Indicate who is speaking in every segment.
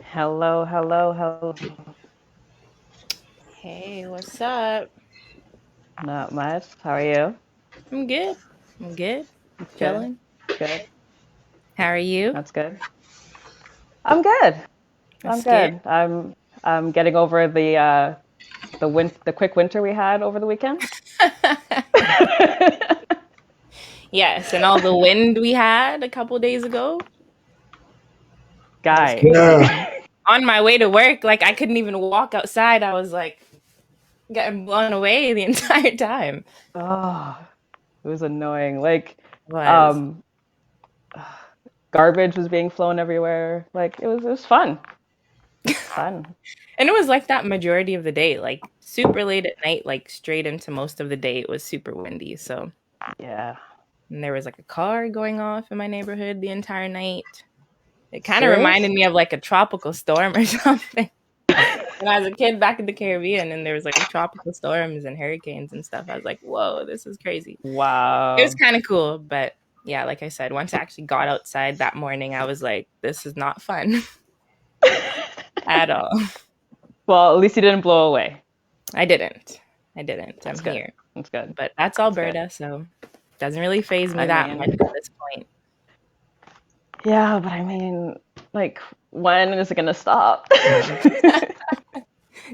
Speaker 1: Hello, hello, hello.
Speaker 2: Hey, what's up?
Speaker 1: Not much. How are you?
Speaker 2: I'm good. I'm good.
Speaker 1: That's good.
Speaker 2: Chilling.
Speaker 1: Good.
Speaker 2: How are you?
Speaker 1: That's good. I'm good. I'm
Speaker 2: That's good.
Speaker 1: good. I'm getting over the quick winter we had over the weekend.
Speaker 2: Yes, and all the wind we had a couple days ago. That was
Speaker 1: Guy.
Speaker 2: crazy.
Speaker 3: Yeah,
Speaker 2: On my way to work, like I couldn't even walk outside. I was like getting blown away the entire time.
Speaker 1: Oh, it was annoying. Like,
Speaker 2: Was.
Speaker 1: um, garbage was being flown everywhere. Like, it was fun. Fun.
Speaker 2: And it was like that majority of the day, like super late at night, like straight into most of the day. It was super windy. So,
Speaker 1: Yeah.
Speaker 2: and there was like a car going off in my neighborhood the entire night. It kind of
Speaker 1: Serious?
Speaker 2: reminded me of like a tropical storm or something. When I was a kid back in the Caribbean and there was like tropical storms and hurricanes and stuff, I was like, whoa, this is crazy. It was
Speaker 1: Wow.
Speaker 2: kind of cool. But yeah, like I said, once I actually got outside that morning, I was like, this is not fun at all.
Speaker 1: Well, at least you didn't blow away.
Speaker 2: I didn't. I didn't. I'm
Speaker 1: That's good.
Speaker 2: here.
Speaker 1: That's good.
Speaker 2: But that's
Speaker 1: That's good.
Speaker 2: Alberta, so it doesn't really phase me
Speaker 1: I
Speaker 2: that much
Speaker 1: mean,
Speaker 2: at this point.
Speaker 1: yeah, but I mean, like, when is it gonna stop?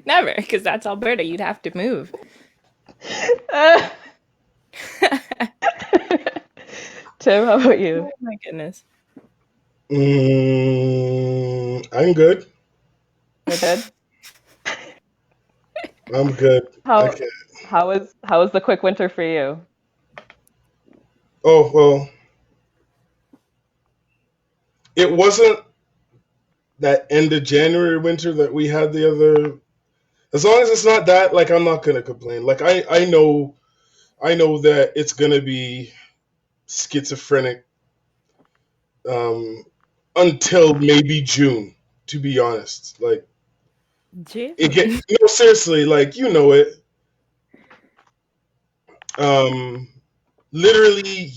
Speaker 2: Never, because that's Alberta. You'd have to move.
Speaker 1: Tim, how about you?
Speaker 2: Oh my goodness.
Speaker 3: I'm good.
Speaker 1: You're good.
Speaker 3: I'm good. I
Speaker 1: How
Speaker 3: can't.
Speaker 1: how was the quick winter for you?
Speaker 3: Oh well, it wasn't that end of January winter that we had the other. As long as it's not that, like I'm not gonna complain. Like I know that it's gonna be schizophrenic um, until maybe June. To be honest, like it get
Speaker 2: June.
Speaker 3: no seriously, like you know it. Um, Literally,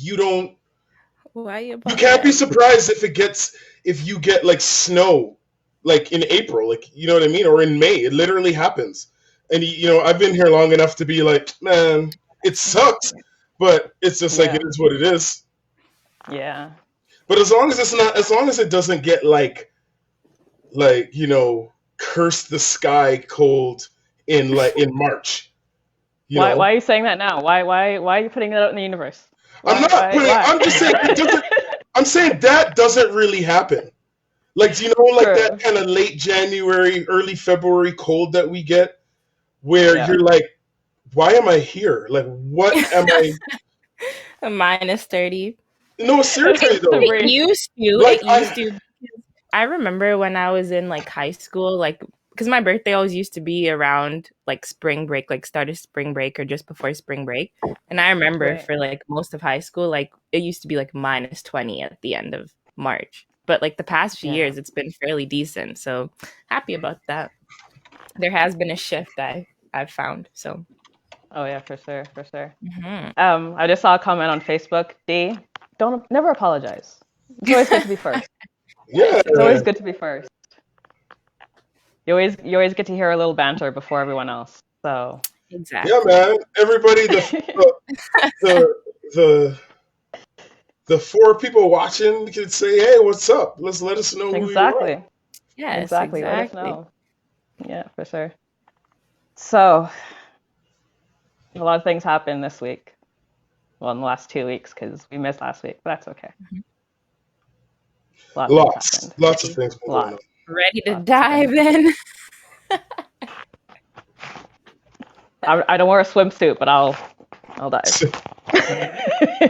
Speaker 2: Why you
Speaker 3: you can't be
Speaker 2: apologize?
Speaker 3: surprised if you get like snow like in April, like you know what I mean, or in May. It literally happens. And I've been here long enough to be like, man, it sucks, but it's just like it
Speaker 1: Yeah.
Speaker 3: is what it is.
Speaker 1: Yeah.
Speaker 3: But as long as it doesn't get like curse the sky cold in March, you
Speaker 1: Why
Speaker 3: know.
Speaker 1: are you saying that now? Why are you putting it out in the universe?
Speaker 3: I'm
Speaker 1: Why
Speaker 3: not
Speaker 1: why
Speaker 3: putting.
Speaker 1: why?
Speaker 3: I'm just saying it doesn't. I'm saying that doesn't really happen. Like, do you know, like that
Speaker 1: True.
Speaker 3: kind of late January, early February cold that we get, where
Speaker 1: Yeah.
Speaker 3: you're like, why am I here? Like, what am I?
Speaker 2: A -30.
Speaker 3: No, seriously
Speaker 1: To
Speaker 3: though.
Speaker 2: It
Speaker 1: breathe.
Speaker 2: used to.
Speaker 3: Like,
Speaker 2: It used to. I remember when I was in like high school, like because my birthday always used to be around like spring break, like start of spring break or just before spring break. And I remember
Speaker 1: Right.
Speaker 2: for like most of high school, like it used to be like -20 at the end of March. But like the past few
Speaker 1: Yeah.
Speaker 2: years, it's been fairly decent. So happy about that. There has been a shift I've found. So
Speaker 1: Oh yeah, for sure, for sure.
Speaker 2: mhm.
Speaker 1: I just saw a comment on Facebook. D, don't never apologize. It's always good to be first.
Speaker 3: yeah,
Speaker 1: It's always good to be first. You always get to hear a little banter before everyone else. So
Speaker 3: yeah,
Speaker 2: Exactly.
Speaker 3: man. Everybody, the the the four people watching can say, hey, what's up? Let us know who you are.
Speaker 1: exactly,
Speaker 2: Yes,
Speaker 1: exactly. Let us
Speaker 2: exactly.
Speaker 1: know. Yeah, for sure. So a lot of things happened this week. Well, in the last 2 weeks because we missed last week, but that's okay.
Speaker 2: Mhm.
Speaker 1: A lot of things
Speaker 3: Lots,
Speaker 1: happened.
Speaker 3: lots of
Speaker 2: Ready,
Speaker 3: things been going on.
Speaker 1: Lots,
Speaker 2: ready to
Speaker 1: lots of
Speaker 2: dive
Speaker 1: things.
Speaker 2: in.
Speaker 1: I don't wear a swimsuit, but I'll dive.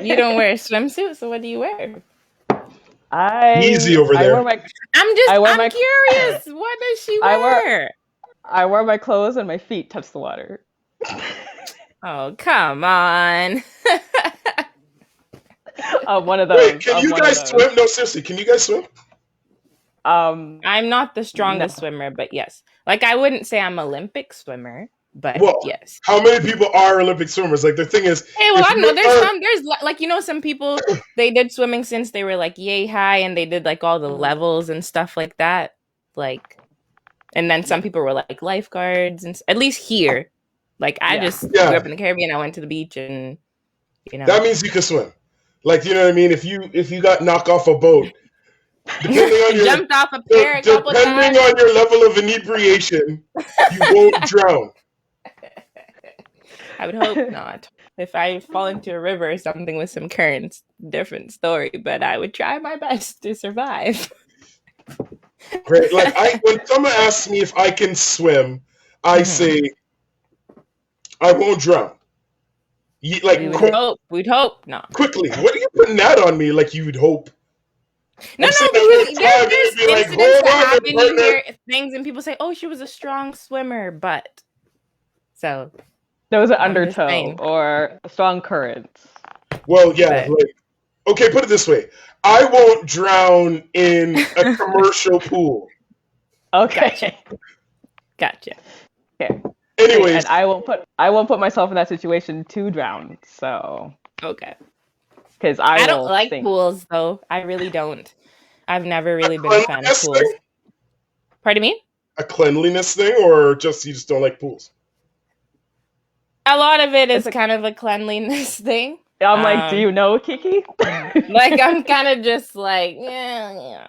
Speaker 2: You don't wear a swimsuit, so what do you wear?
Speaker 3: Easy
Speaker 1: I
Speaker 3: over
Speaker 1: I wear
Speaker 3: there.
Speaker 1: my
Speaker 2: I'm
Speaker 1: I wear
Speaker 2: I'm
Speaker 1: my
Speaker 2: curious. What does she
Speaker 1: I wear
Speaker 2: wear?
Speaker 1: I wear my clothes and my feet touch the water.
Speaker 2: Oh, come on.
Speaker 1: I'm one of
Speaker 3: Wait,
Speaker 1: those.
Speaker 3: can
Speaker 1: I'm
Speaker 3: you
Speaker 1: one of
Speaker 3: guys
Speaker 1: those.
Speaker 3: swim? No, seriously, can you guys swim?
Speaker 2: I'm not the
Speaker 1: No.
Speaker 2: strongest swimmer, but yes. Like I wouldn't say I'm Olympic swimmer, but
Speaker 3: Well,
Speaker 2: yes.
Speaker 3: how many people are Olympic swimmers? Like the thing is,
Speaker 2: Hey, well,
Speaker 3: if
Speaker 2: I
Speaker 3: you
Speaker 2: know
Speaker 3: are,
Speaker 2: there's like some people they did swimming since they were like yay high and they did like all the levels and stuff like that. like, and then some people were like lifeguards, and at least here, like I just grew up in the Caribbean. I went to the beach, and
Speaker 3: that means you can swim. Like, you know what I mean? If you got knocked off a boat, depending on your
Speaker 2: jumped off a pier,
Speaker 3: depending on your level of inebriation, you won't drown.
Speaker 2: I would hope not. If I fall into a river or something with some currents, different story. But I would try my best to survive.
Speaker 3: Right? Like when someone asks me if I can swim, I say I won't drown.
Speaker 2: We'd hope not.
Speaker 3: Quickly, what are you putting that on me? Like you would hope.
Speaker 2: No, because there's incidents that happen. You hear things, and people say, "Oh, she was a strong swimmer," but so.
Speaker 1: There was an undertow or a strong currents.
Speaker 3: Well, yeah. Okay, put it this way. I won't drown in a commercial pool.
Speaker 1: Okay.
Speaker 2: Gotcha.
Speaker 1: Okay.
Speaker 3: Anyways.
Speaker 1: And I won't put myself in that situation to drown. So.
Speaker 2: Okay.
Speaker 1: Because
Speaker 2: I don't like pools, though. I really don't. I've never really been a fan of pools. Pardon me?
Speaker 3: A cleanliness thing, or you just don't like pools?
Speaker 2: A lot of it is kind of a cleanliness thing.
Speaker 1: I'm like, do you know, Kiki?
Speaker 2: Like, I'm kind of just like, yeah.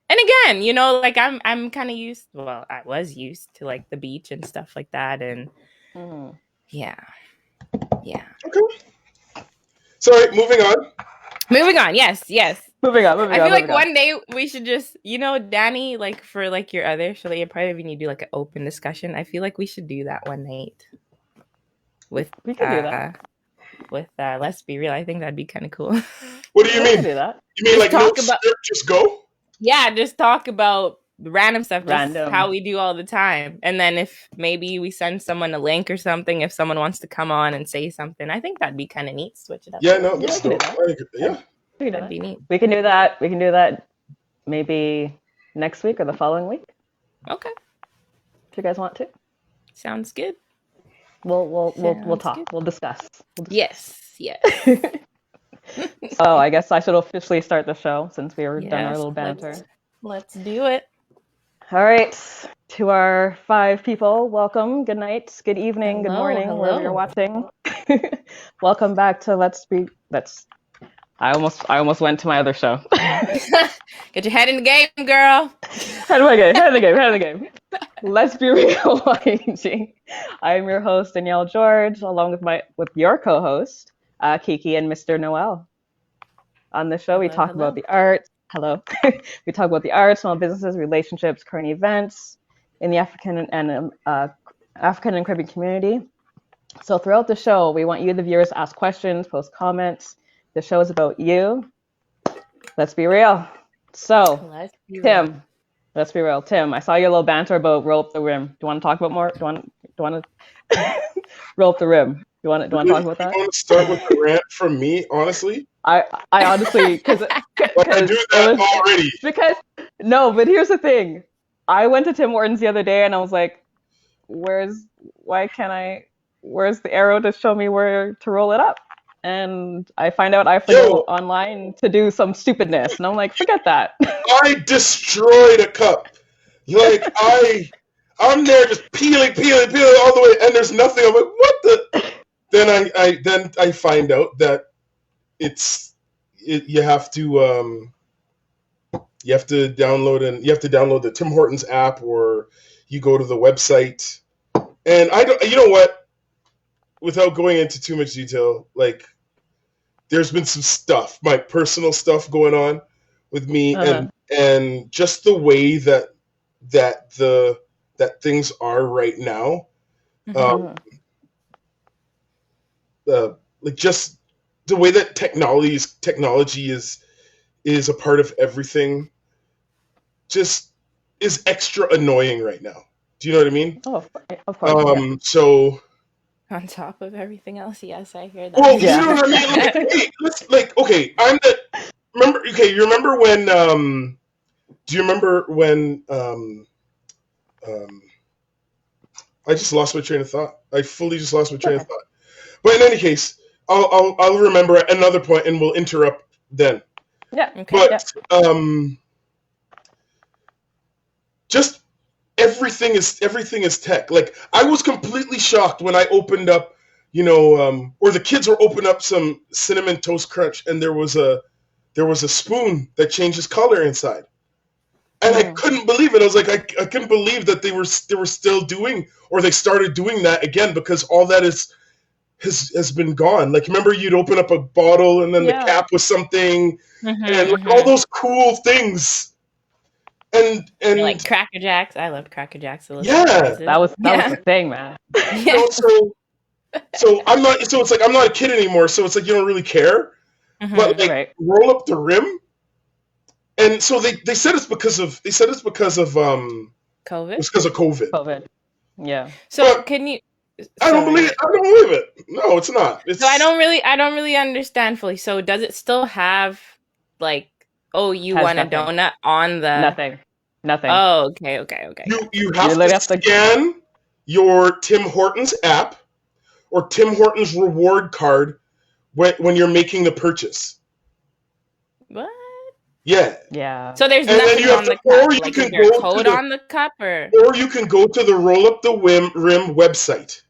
Speaker 2: And again, like I'm kind of used. Well, I was used to like the beach and stuff like that, and yeah.
Speaker 3: Okay. Sorry, moving on.
Speaker 2: Yes.
Speaker 1: Moving on.
Speaker 2: I feel like one day we should just, Danny, like for like your other show that you probably need to do like an open discussion. I feel like we should do that one night. We can do that. With Let's Be Real, I think that'd be kind of cool.
Speaker 3: What do you mean?
Speaker 1: Do that.
Speaker 3: You mean just like no script, just go?
Speaker 2: Yeah, just talk about random stuff, just how we do all the time. And then if maybe we send someone a link or something, if someone wants to come on and say something, I think that'd be kind of neat. Switch it up.
Speaker 3: Yeah, no, that's dope. Yeah,
Speaker 2: that'd be neat.
Speaker 1: We can do that. We can do that maybe next week or the following week.
Speaker 2: Okay.
Speaker 1: If you guys want to.
Speaker 2: Sounds good.
Speaker 1: We'll talk. Good. We'll discuss.
Speaker 2: Yes.
Speaker 1: So I guess I should officially start the show since we were done our little banter.
Speaker 2: Let's do it.
Speaker 1: All right. To our 5 people, welcome. Good night. Good evening. Good morning. Wherever you're watching. Welcome back to I almost went to my other show.
Speaker 2: Get your head in the game, girl.
Speaker 1: Head in the game. Let's Be Real, YEG. I'm your host, Danielle George, along with your co-host, Kiki and Mr. Noel. On the show, we talk about the arts. Hello. We talk about the arts, small businesses, relationships, current events in the African and Caribbean community. So throughout the show, we want you, the viewers, to ask questions, post comments. The show is about you. Let's be real. So, Tim, let's be real. Tim, I saw your little banter about roll up the rim. Do you want to talk about more? Do you want to roll up the rim? Do you want to talk about that?
Speaker 3: You want to start with the rant from me, honestly?
Speaker 1: I honestly, because
Speaker 3: I do that already.
Speaker 1: But here's the thing. I went to Tim Hortons the other day and I was like, where's the arrow to show me where to roll it up? And I find out I have to go online to do some stupidness. And I'm like, forget that.
Speaker 3: I destroyed a cup. Like, I'm there just peeling all the way, and there's nothing. I'm like, what the? Then I find out that you have to download the Tim Hortons app, or you go to the website. And you know what? Without going into too much detail, like there's been some stuff, my personal stuff going on with me, and just the way that things are right now, like just the way that technology is a part of everything, just is extra annoying right now. Do you know what I mean?
Speaker 1: Oh, of course. Yeah.
Speaker 3: So.
Speaker 2: On top of everything else, yes, I hear that.
Speaker 3: Well, you know what I mean? You remember when? Do you remember when? I just lost my train of thought. I fully just lost my train of thought. But in any case, I'll remember at another point, and we'll interrupt then.
Speaker 1: Yeah.
Speaker 2: Okay.
Speaker 3: But just everything is tech. Like, I was completely shocked when I opened up, or the kids were opening up some Cinnamon Toast Crunch, and there was a spoon that changes color inside. And I couldn't believe it. I was like, I couldn't believe that they were still doing, or they started doing that again, because all that has been gone. Like, remember, you'd open up a bottle and then the cap was something, and like all those cool things. And
Speaker 2: like Cracker Jacks. I loved Cracker Jacks.
Speaker 1: That was the thing, man.
Speaker 3: So I'm not. So it's like I'm not a kid anymore. So it's like you don't really care. But like, roll up the rim. And so they said it's because of
Speaker 2: COVID.
Speaker 3: It's because of COVID.
Speaker 1: COVID. Yeah.
Speaker 2: So
Speaker 3: but
Speaker 2: can you?
Speaker 3: I don't believe it. No, it's not.
Speaker 2: So I don't really understand fully. So does it still have like, oh, you want a donut on the
Speaker 1: nothing?
Speaker 2: Oh, okay.
Speaker 3: You have to scan your Tim Hortons app or Tim Hortons reward card when you're making the purchase.
Speaker 2: What?
Speaker 3: Yeah.
Speaker 2: So there's nothing on the cup. Like, is there a code on the cup, or
Speaker 3: you can go to the Roll Up the Rim website.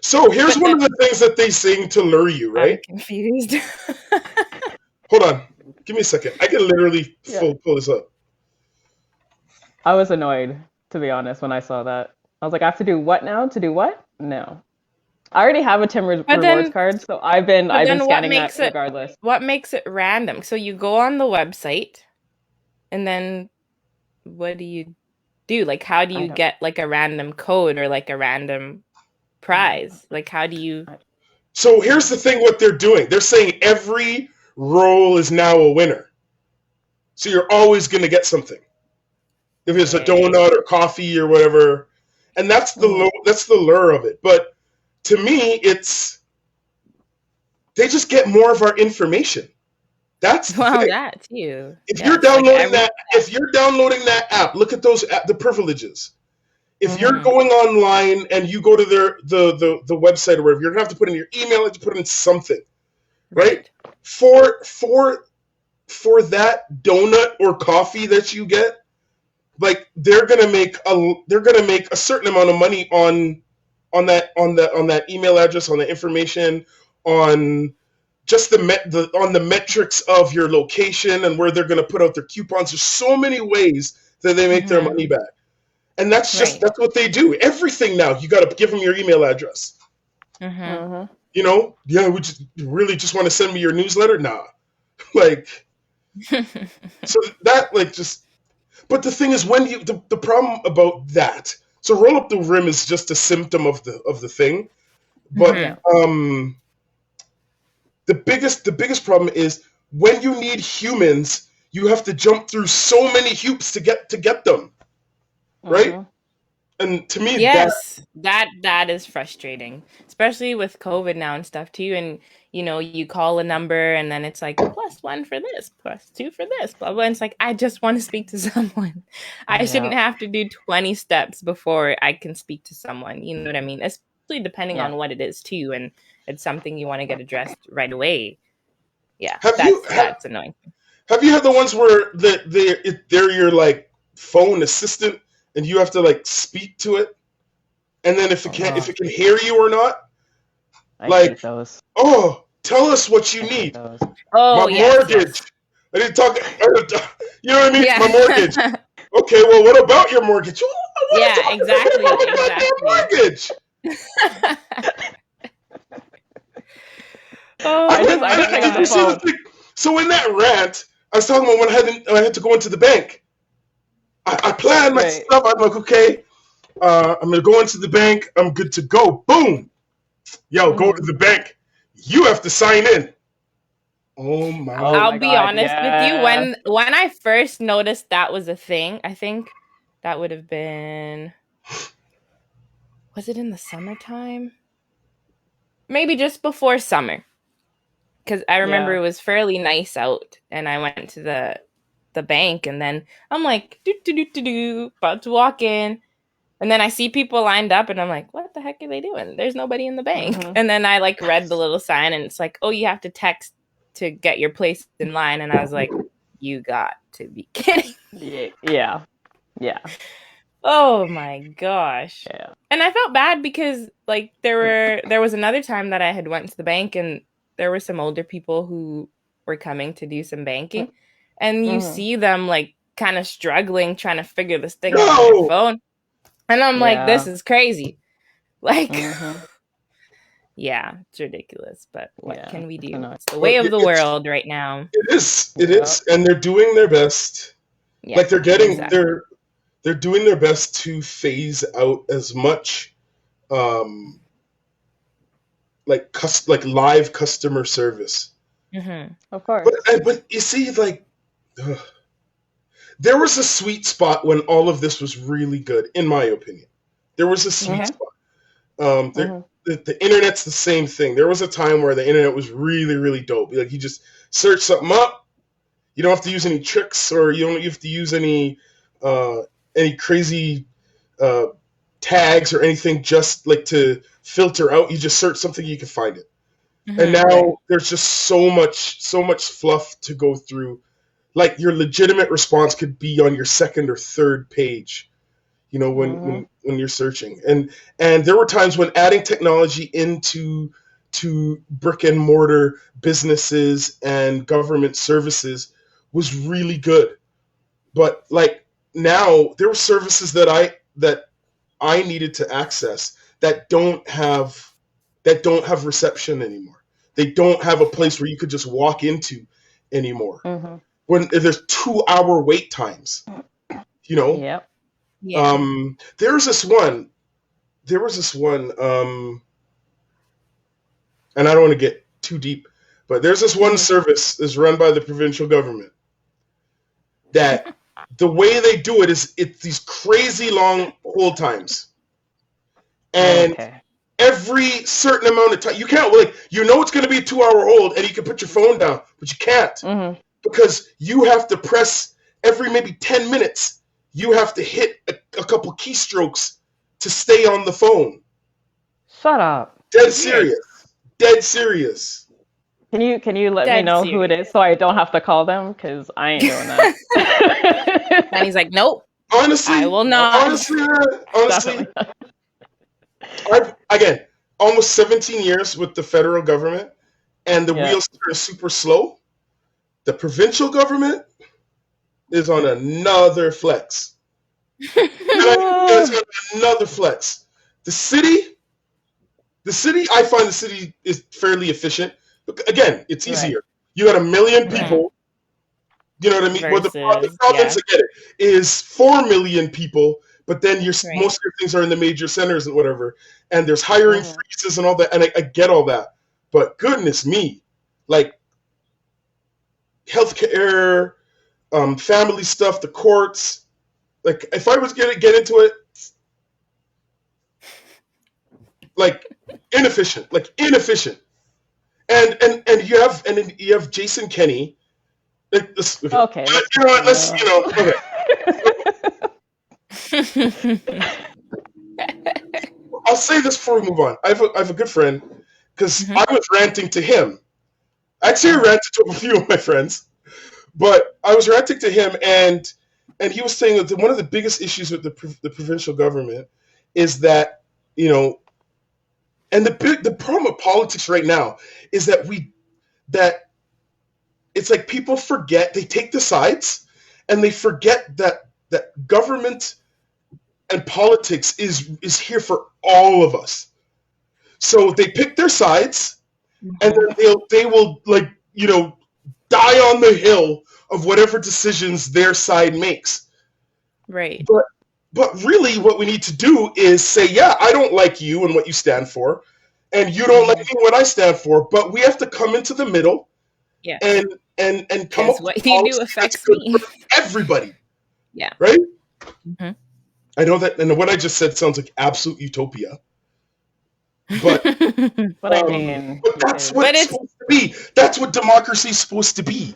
Speaker 3: So here's one of the things that they sing to lure you, right?
Speaker 2: I'm confused.
Speaker 3: Hold on, give me a second. I can literally pull this up.
Speaker 1: I was annoyed, to be honest, when I saw that. I was like, I have to do what now? To do what? No. I already have a Tim Rewards card, so I've been scanning that regardless.
Speaker 2: What makes it random? So you go on the website, and then what do you do? Like, how do you get like a random code or like a random prize? Like, how do you?
Speaker 3: So here's the thing: what they're doing, they're saying every roll is now a winner. So you're always going to get something, if it's a donut or coffee or whatever, and that's the lure of it. But to me, they just get more of our information. That's
Speaker 2: that too.
Speaker 3: If you're downloading that app, look at the privileges. If you're going online and you go to the website or wherever, you're gonna have to put in your email and put in something, right? For that donut or coffee that you get, like, they're gonna make a certain amount of money on that email address, on the information, on just the metrics of your location and where they're going to put out their coupons. There's so many ways that they make their money back, and that's what they do. Everything now, you got to give them your email address. We really just want to send me your newsletter. Nah, like, so that just. But the thing is, when the problem about that. So Roll Up the Rim is just a symptom of the thing, but the biggest problem is when you need humans, you have to jump through so many hoops to get them, right? And to me,
Speaker 2: that is frustrating, especially with COVID now and stuff too. And you call a number and then it's like +1 for this, +2 for this, blah blah. And it's like, I just want to speak to someone. I shouldn't have to do 20 steps before I can speak to someone. You know what I mean? Especially depending on what it is too, and it's something you want to get addressed right away. Yeah, that's annoying.
Speaker 3: Have you had the ones where they're your like phone assistant and you have to like speak to it, and then if it can hear you or not? Tell us what you need. My mortgage. I didn't talk. You know what I mean?
Speaker 2: Yeah.
Speaker 3: My mortgage. Okay, well, what about your mortgage?
Speaker 2: Exactly.
Speaker 3: Your mortgage. So in that rant, I was talking about when I had to go into the bank. I planned my stuff. I'm like, okay, I'm gonna go into the bank. I'm good to go. Boom. Go to the bank. You have to sign in. Oh my!
Speaker 2: I'll be honest with you. When I first noticed that was a thing, I think that would have been. Was it in the summertime? Maybe just before summer, because I remember it was fairly nice out, and I went to the bank, and then I'm like, about to walk in. And then I see people lined up and I'm like, what the heck are they doing? There's nobody in the bank. And then I like read the little sign and it's like, oh, you have to text to get your place in line. And I was like, you got to be kidding.
Speaker 1: Yeah. Yeah.
Speaker 2: Oh my gosh.
Speaker 1: Yeah.
Speaker 2: And I felt bad because like there was another time that I had went to the bank and there were some older people who were coming to do some banking, and you see them like kind of struggling trying to figure this thing out on their phone. And I'm like, this is crazy. Like yeah, it's ridiculous, but what can we do? It's the way of the world right now.
Speaker 3: It is, and they're doing their best. Yeah, like they're doing their best to phase out as much, like live customer service.
Speaker 1: Of course.
Speaker 3: But you see, like, there was a sweet spot when all of this was really good, in my opinion. There was a sweet spot. The internet's the same thing. There was a time where the internet was really, really dope. Like, you just search something up. You don't have to use any tricks, or you don't have to use any crazy tags or anything, just like to filter out. You just search something, you can find it. And now there's just so much fluff to go through. Like, your legitimate response could be on your second or third page, you know, when you're searching. And there were times when adding technology into brick and mortar businesses and government services was really good. But like, now there were services that I needed to access that don't have reception anymore. They don't have a place where you could just walk into anymore. When there's 2-hour wait times, you know.
Speaker 1: Yep.
Speaker 2: Yeah.
Speaker 3: There was this one, and I don't want to get too deep, but there's this one service that's run by the provincial government that the way they do it is it's these crazy long hold times. And every certain amount of time, you can't, like, you know it's going to be a 2-hour hold, and you can put your phone down, but you can't. Because you have to press every maybe 10 minutes. You have to hit a couple keystrokes to stay on the phone.
Speaker 1: Shut up.
Speaker 3: Dead serious. Dead serious.
Speaker 1: Can you let me know who it is so I don't have to call them? Because I ain't doing that.
Speaker 2: And he's like, nope.
Speaker 3: Honestly,
Speaker 2: I will not.
Speaker 3: Honestly, I've, again, almost 17 years with the federal government, and the wheels are super slow. The provincial government is on another flex. It's on another flex. The city, I find the city is fairly efficient. But again, it's easier. Right. You got 1 million people. You know what I mean? Well, the province, I get it, is 4 million people, but then most of your things are in the major centers and whatever. And there's hiring freezes and all that. And I get all that. But goodness me, like, healthcare, family stuff, the courts. Like, if I was gonna get into it, like, inefficient. And you have Jason Kenney. Like, okay. You know what? Okay. I'll say this before we move on. I have a good friend, because I was ranting to him. Actually, I ranted to a few of my friends, but I was ranting to him, and he was saying that one of the biggest issues with the provincial government is that, you know, and the problem with politics right now is that it's like people forget, they take the sides, and they forget that government and politics is here for all of us. So they pick their sides, and then they will, like, you know, die on the hill of whatever decisions their side makes.
Speaker 2: Right.
Speaker 3: But really what we need to do is say, yeah, I don't like you and what you stand for, and you don't like me and what I stand for, but we have to come into the middle and come up with
Speaker 2: what you do affects me.
Speaker 3: Everybody.
Speaker 2: Yeah.
Speaker 3: Right? I know that, and what I just said sounds like absolute utopia. But,
Speaker 1: I mean,
Speaker 3: but that's what it's supposed to be. That's what democracy is supposed to be.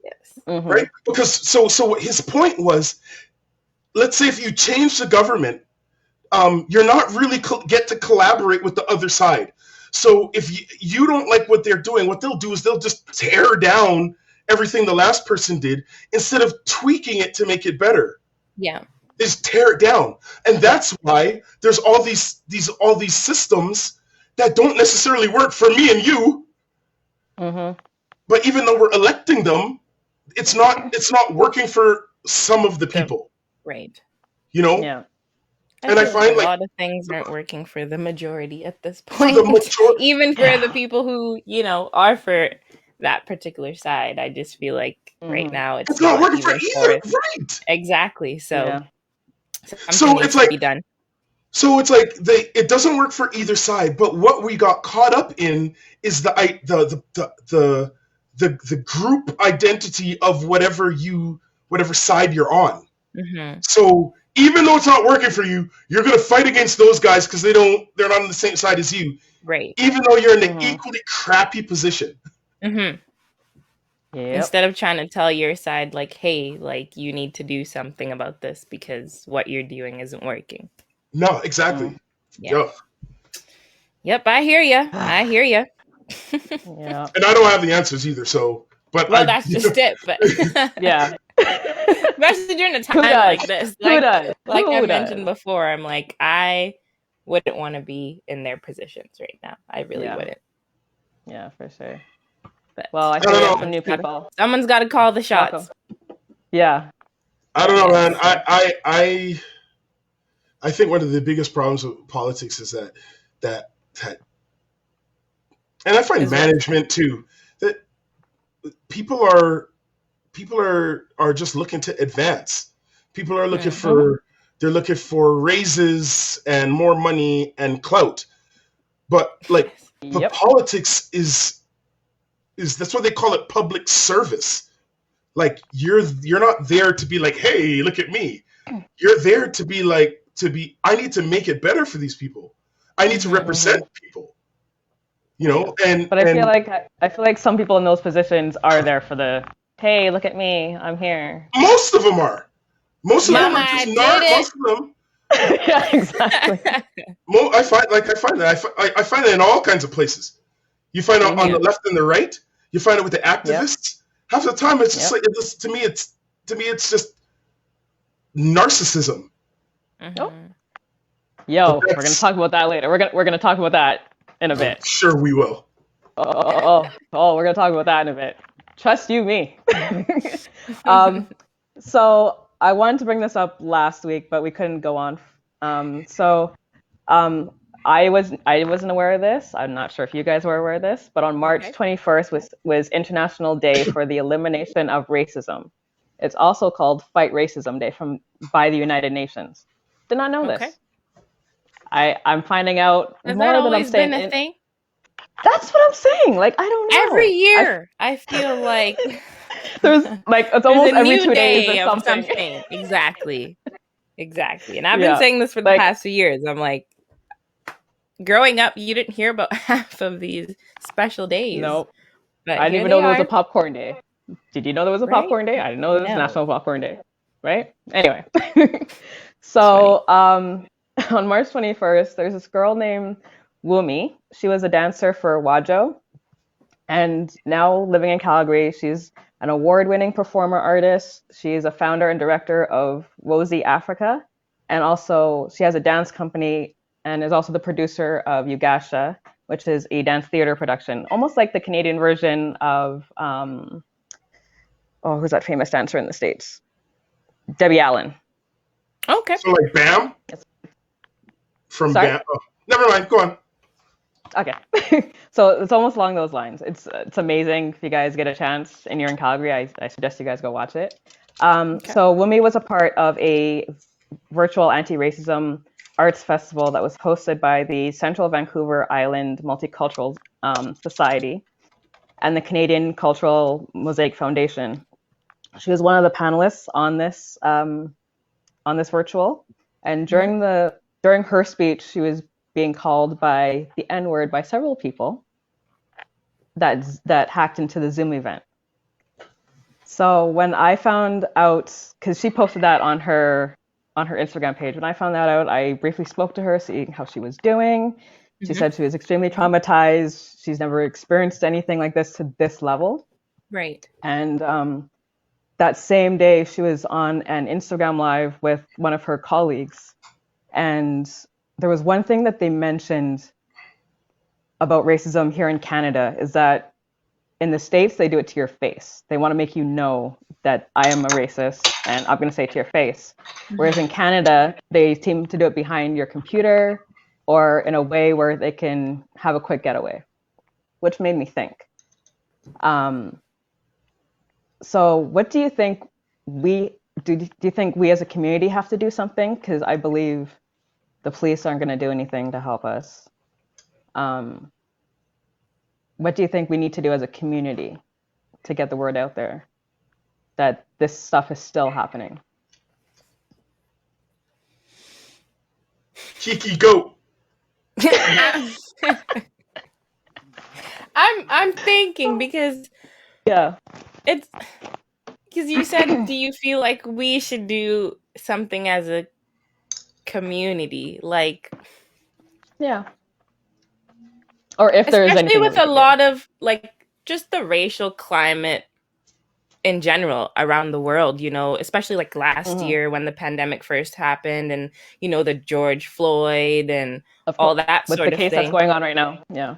Speaker 2: Yes.
Speaker 3: Right? Because so his point was, let's say if you change the government, you're not really get to collaborate with the other side. So if you don't like what they're doing, what they'll do is they'll just tear down everything the last person did instead of tweaking it to make it better.
Speaker 2: Yeah.
Speaker 3: is tear it down. And that's why there's all these systems that don't necessarily work for me and you.
Speaker 1: Mm-hmm.
Speaker 3: But even though we're electing them, it's not working for some of the people.
Speaker 2: Right.
Speaker 3: You know?
Speaker 1: Yeah.
Speaker 3: And I find
Speaker 2: a lot of things aren't working for the majority at this point. Even for
Speaker 1: Yeah.
Speaker 2: the people who, you know, are for that particular side. I just feel like right now
Speaker 3: it's not working for either. Right.
Speaker 2: Exactly. So
Speaker 3: Yeah.
Speaker 2: something needs to be done.
Speaker 3: So it's like it doesn't work for either side, but what we got caught up in is the group identity of whatever side you're on.
Speaker 2: Mm-hmm.
Speaker 3: So even though it's not working for you, you're gonna fight against those guys because they're not on the same side as you.
Speaker 2: Right.
Speaker 3: Even though you're in an equally crappy position.
Speaker 2: Mm-hmm. Yep. Instead of trying to tell your side, like, hey, like, you need to do something about this because what you're doing isn't working.
Speaker 3: No, exactly.
Speaker 2: Yeah. Yep, I hear you.
Speaker 1: Yeah.
Speaker 3: And I don't have the answers either, so. But
Speaker 2: that's just it. But
Speaker 1: yeah.
Speaker 2: Especially during a time like this. Like I mentioned before, I'm like, I wouldn't want to be in their positions right now. I really wouldn't.
Speaker 1: Yeah, for sure.
Speaker 2: But,
Speaker 1: well, I think we have some new people.
Speaker 2: Someone's got to call the shots.
Speaker 1: Welcome. Yeah.
Speaker 3: I don't know, man. I think one of the biggest problems with politics is that and I find management too, that people are just looking to advance. People are looking they're looking for raises and more money and clout. But like the politics is that's what they call it, public service. Like you're not there to be like, hey, look at me. You're there to be like I need to make it better for these people. I need to represent people. You know,
Speaker 1: but I feel like some people in those positions are there for the, hey, look at me, I'm here.
Speaker 3: Most of them are. Most of them are just not. Most of them.
Speaker 1: Yeah, exactly.
Speaker 3: I find that in all kinds of places. You find it on the left and the right. You find it with the activists. Half the time, it's just like to me, it's just narcissism.
Speaker 2: Mm-hmm.
Speaker 1: Yo, we're gonna talk about that later. We're gonna talk about that in a bit.
Speaker 3: Sure, we will.
Speaker 1: Oh, we're gonna talk about that in a bit. Trust you, me. So I wanted to bring this up last week, but we couldn't go on. I wasn't aware of this. I'm not sure if you guys were aware of this, but on March 21st was International Day for the Elimination of Racism. It's also called Fight Racism Day by the United Nations. Did not know this. I'm finding out
Speaker 2: Has
Speaker 1: more
Speaker 2: that
Speaker 1: than I'm
Speaker 2: always
Speaker 1: saying.
Speaker 2: been a thing?
Speaker 1: That's what I'm saying. Like, I don't know.
Speaker 2: Every year, I feel like
Speaker 1: there's like it's almost every 2 days or something.
Speaker 2: Exactly. And I've been saying this for the past few years. I'm like, growing up, you didn't hear about half of these special days.
Speaker 1: Nope.
Speaker 2: But
Speaker 1: I didn't even know there was a popcorn day. Did you know there was a popcorn day? I didn't know there was National Popcorn Day. Right? Anyway. So on March 21st, there's this girl named Wumi. She was a dancer for Wajo. And now living in Calgary, she's an award-winning performer artist. She's a founder and director of Wozy Africa. And also she has a dance company and is also the producer of Yugasha, which is a dance theater production, almost like the Canadian version of, who's that famous dancer in the States? Debbie Allen.
Speaker 2: Okay.
Speaker 3: So like Bam? From Bam? Oh, never mind, go on.
Speaker 1: Okay. So it's almost along those lines. It's amazing. If you guys get a chance and you're in Calgary, I suggest you guys go watch it. So Wumi was a part of a virtual anti-racism arts festival that was hosted by the Central Vancouver Island Multicultural Society and the Canadian Cultural Mosaic Foundation. She was one of the panelists on this virtual, and during her speech, she was being called by the N-word by several people that hacked into the Zoom event. So when I found out, because she posted that on her Instagram page, when I found that out, I briefly spoke to her, seeing how she was doing. She said she was extremely traumatized. She's never experienced anything like this to this level.
Speaker 2: Right.
Speaker 1: And that same day she was on an Instagram live with one of her colleagues, and there was one thing that they mentioned about racism here in Canada is that in the States, they do it to your face. They want to make you know that I am a racist and I'm going to say it to your face. Whereas in Canada, they seem to do it behind your computer or in a way where they can have a quick getaway, which made me think. So what do you think do you think we as a community have to do something? Because I believe the police aren't going to do anything to help us. What do you think we need to do as a community to get the word out there that this stuff is still happening?
Speaker 3: Kiki, go.
Speaker 2: I'm thinking because it's because you said, do you feel like we should do something as a community? Like,
Speaker 1: yeah. Or if there is anything.
Speaker 2: Especially with a lot of like just the racial climate in general around the world, you know, especially like last year when the pandemic first happened and, you know, the George Floyd and all that
Speaker 1: with
Speaker 2: sort
Speaker 1: the
Speaker 2: of
Speaker 1: case
Speaker 2: thing.
Speaker 1: that's going on right now. Yeah.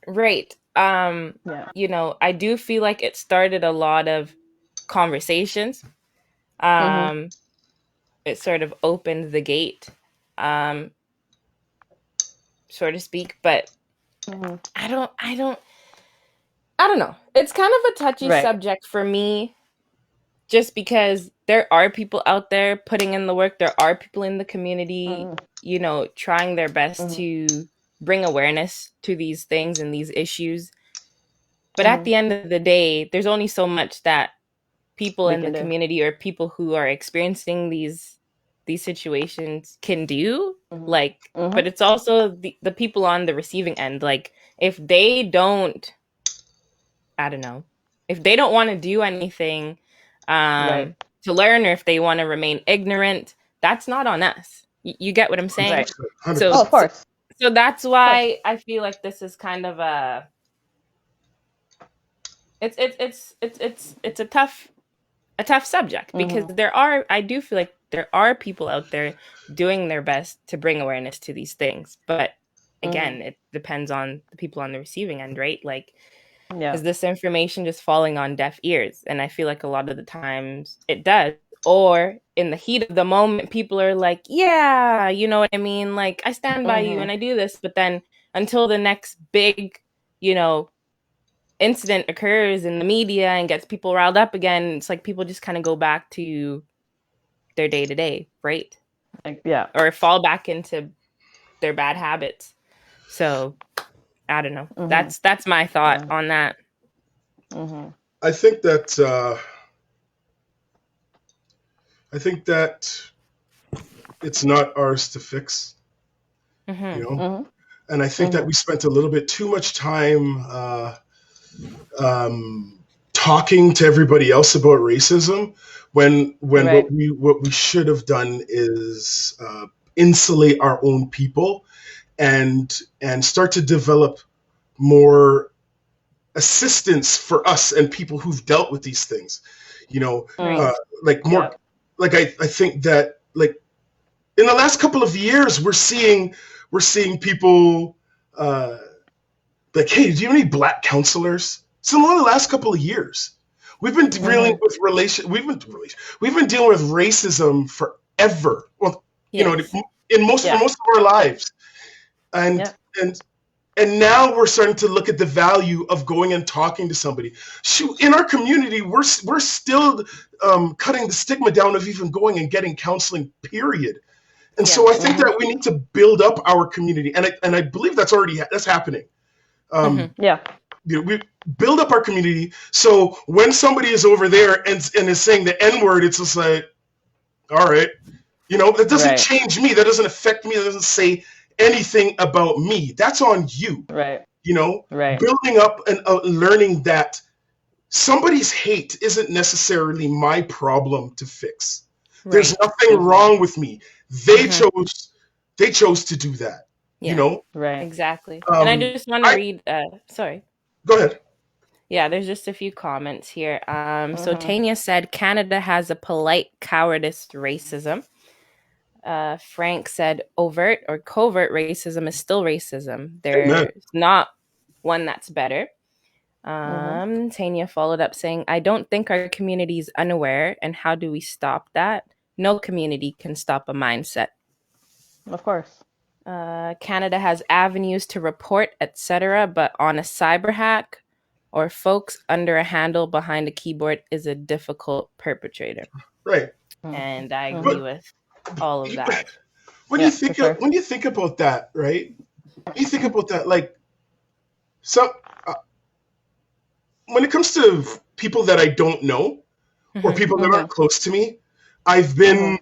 Speaker 2: Right. You know, I do feel like it started a lot of conversations. It sort of opened the gate, so to speak, but I don't know. It's kind of a touchy subject for me just because there are people out there putting in the work. There are people in the community, you know, trying their best to bring awareness to these things and these issues. But at the end of the day, there's only so much that people in the community or people who are experiencing these situations can do. Like, but it's also the people on the receiving end. Like, if they don't, I don't know, if they don't want to do anything to learn, or if they want to remain ignorant, that's not on us. You get what I'm saying?
Speaker 3: Right.
Speaker 2: So,
Speaker 1: of course.
Speaker 2: So that's why I feel like this is kind of a it's a tough subject because I do feel like there are people out there doing their best to bring awareness to these things, but again, it depends on the people on the receiving end, right? Like, is this information just falling on deaf ears? And I feel like a lot of the times it does. Or in the heat of the moment, people are like, yeah, you know what I mean? Like, I stand by you and I do this. But then until the next big, you know, incident occurs in the media and gets people riled up again, it's like people just kind of go back to their day to day, right? Or fall back into their bad habits. So I don't know. That's my thought on that.
Speaker 3: I think that it's not ours to fix, you know, and I think that we spent a little bit too much time talking to everybody else about racism when what we should have done is insulate our own people and start to develop more assistance for us and people who've dealt with these things, you know, like more like I think that like in the last couple of years we're seeing people like, hey, do you have any black counselors? So in the last couple of years we've been dealing with we've been dealing with racism forever, well, you know, in most of our lives, and now we're starting to look at the value of going and talking to somebody. Shoot, in our community, we're still cutting the stigma down of even going and getting counseling, period. And so I think that we need to build up our community, and I believe that's happening. You know, we build up our community, so when somebody is over there and is saying the N-word, it's just like, all right, you know, that doesn't change me, that doesn't affect me, that doesn't say anything about me. That's on you. You know, building up and learning that somebody's hate isn't necessarily my problem to fix. There's nothing wrong with me. They chose to do that. You know?
Speaker 2: Exactly. And I just want to read sorry.
Speaker 3: Go ahead.
Speaker 2: Yeah, there's just a few comments here. So Tanya said Canada has a polite cowardice racism. Frank said overt or covert racism is still racism. There's not one that's better. Tanya followed up saying, I don't think our community is unaware, and how do we stop that? No community can stop a mindset.
Speaker 1: Of course.
Speaker 2: Canada has avenues to report, etc., but on a cyber hack or folks under a handle behind a keyboard is a difficult perpetrator.
Speaker 3: Right.
Speaker 2: And I agree with all of that.
Speaker 3: When you think about that, right? You think about that, like, when it comes to people that I don't know or people that aren't close to me, I've been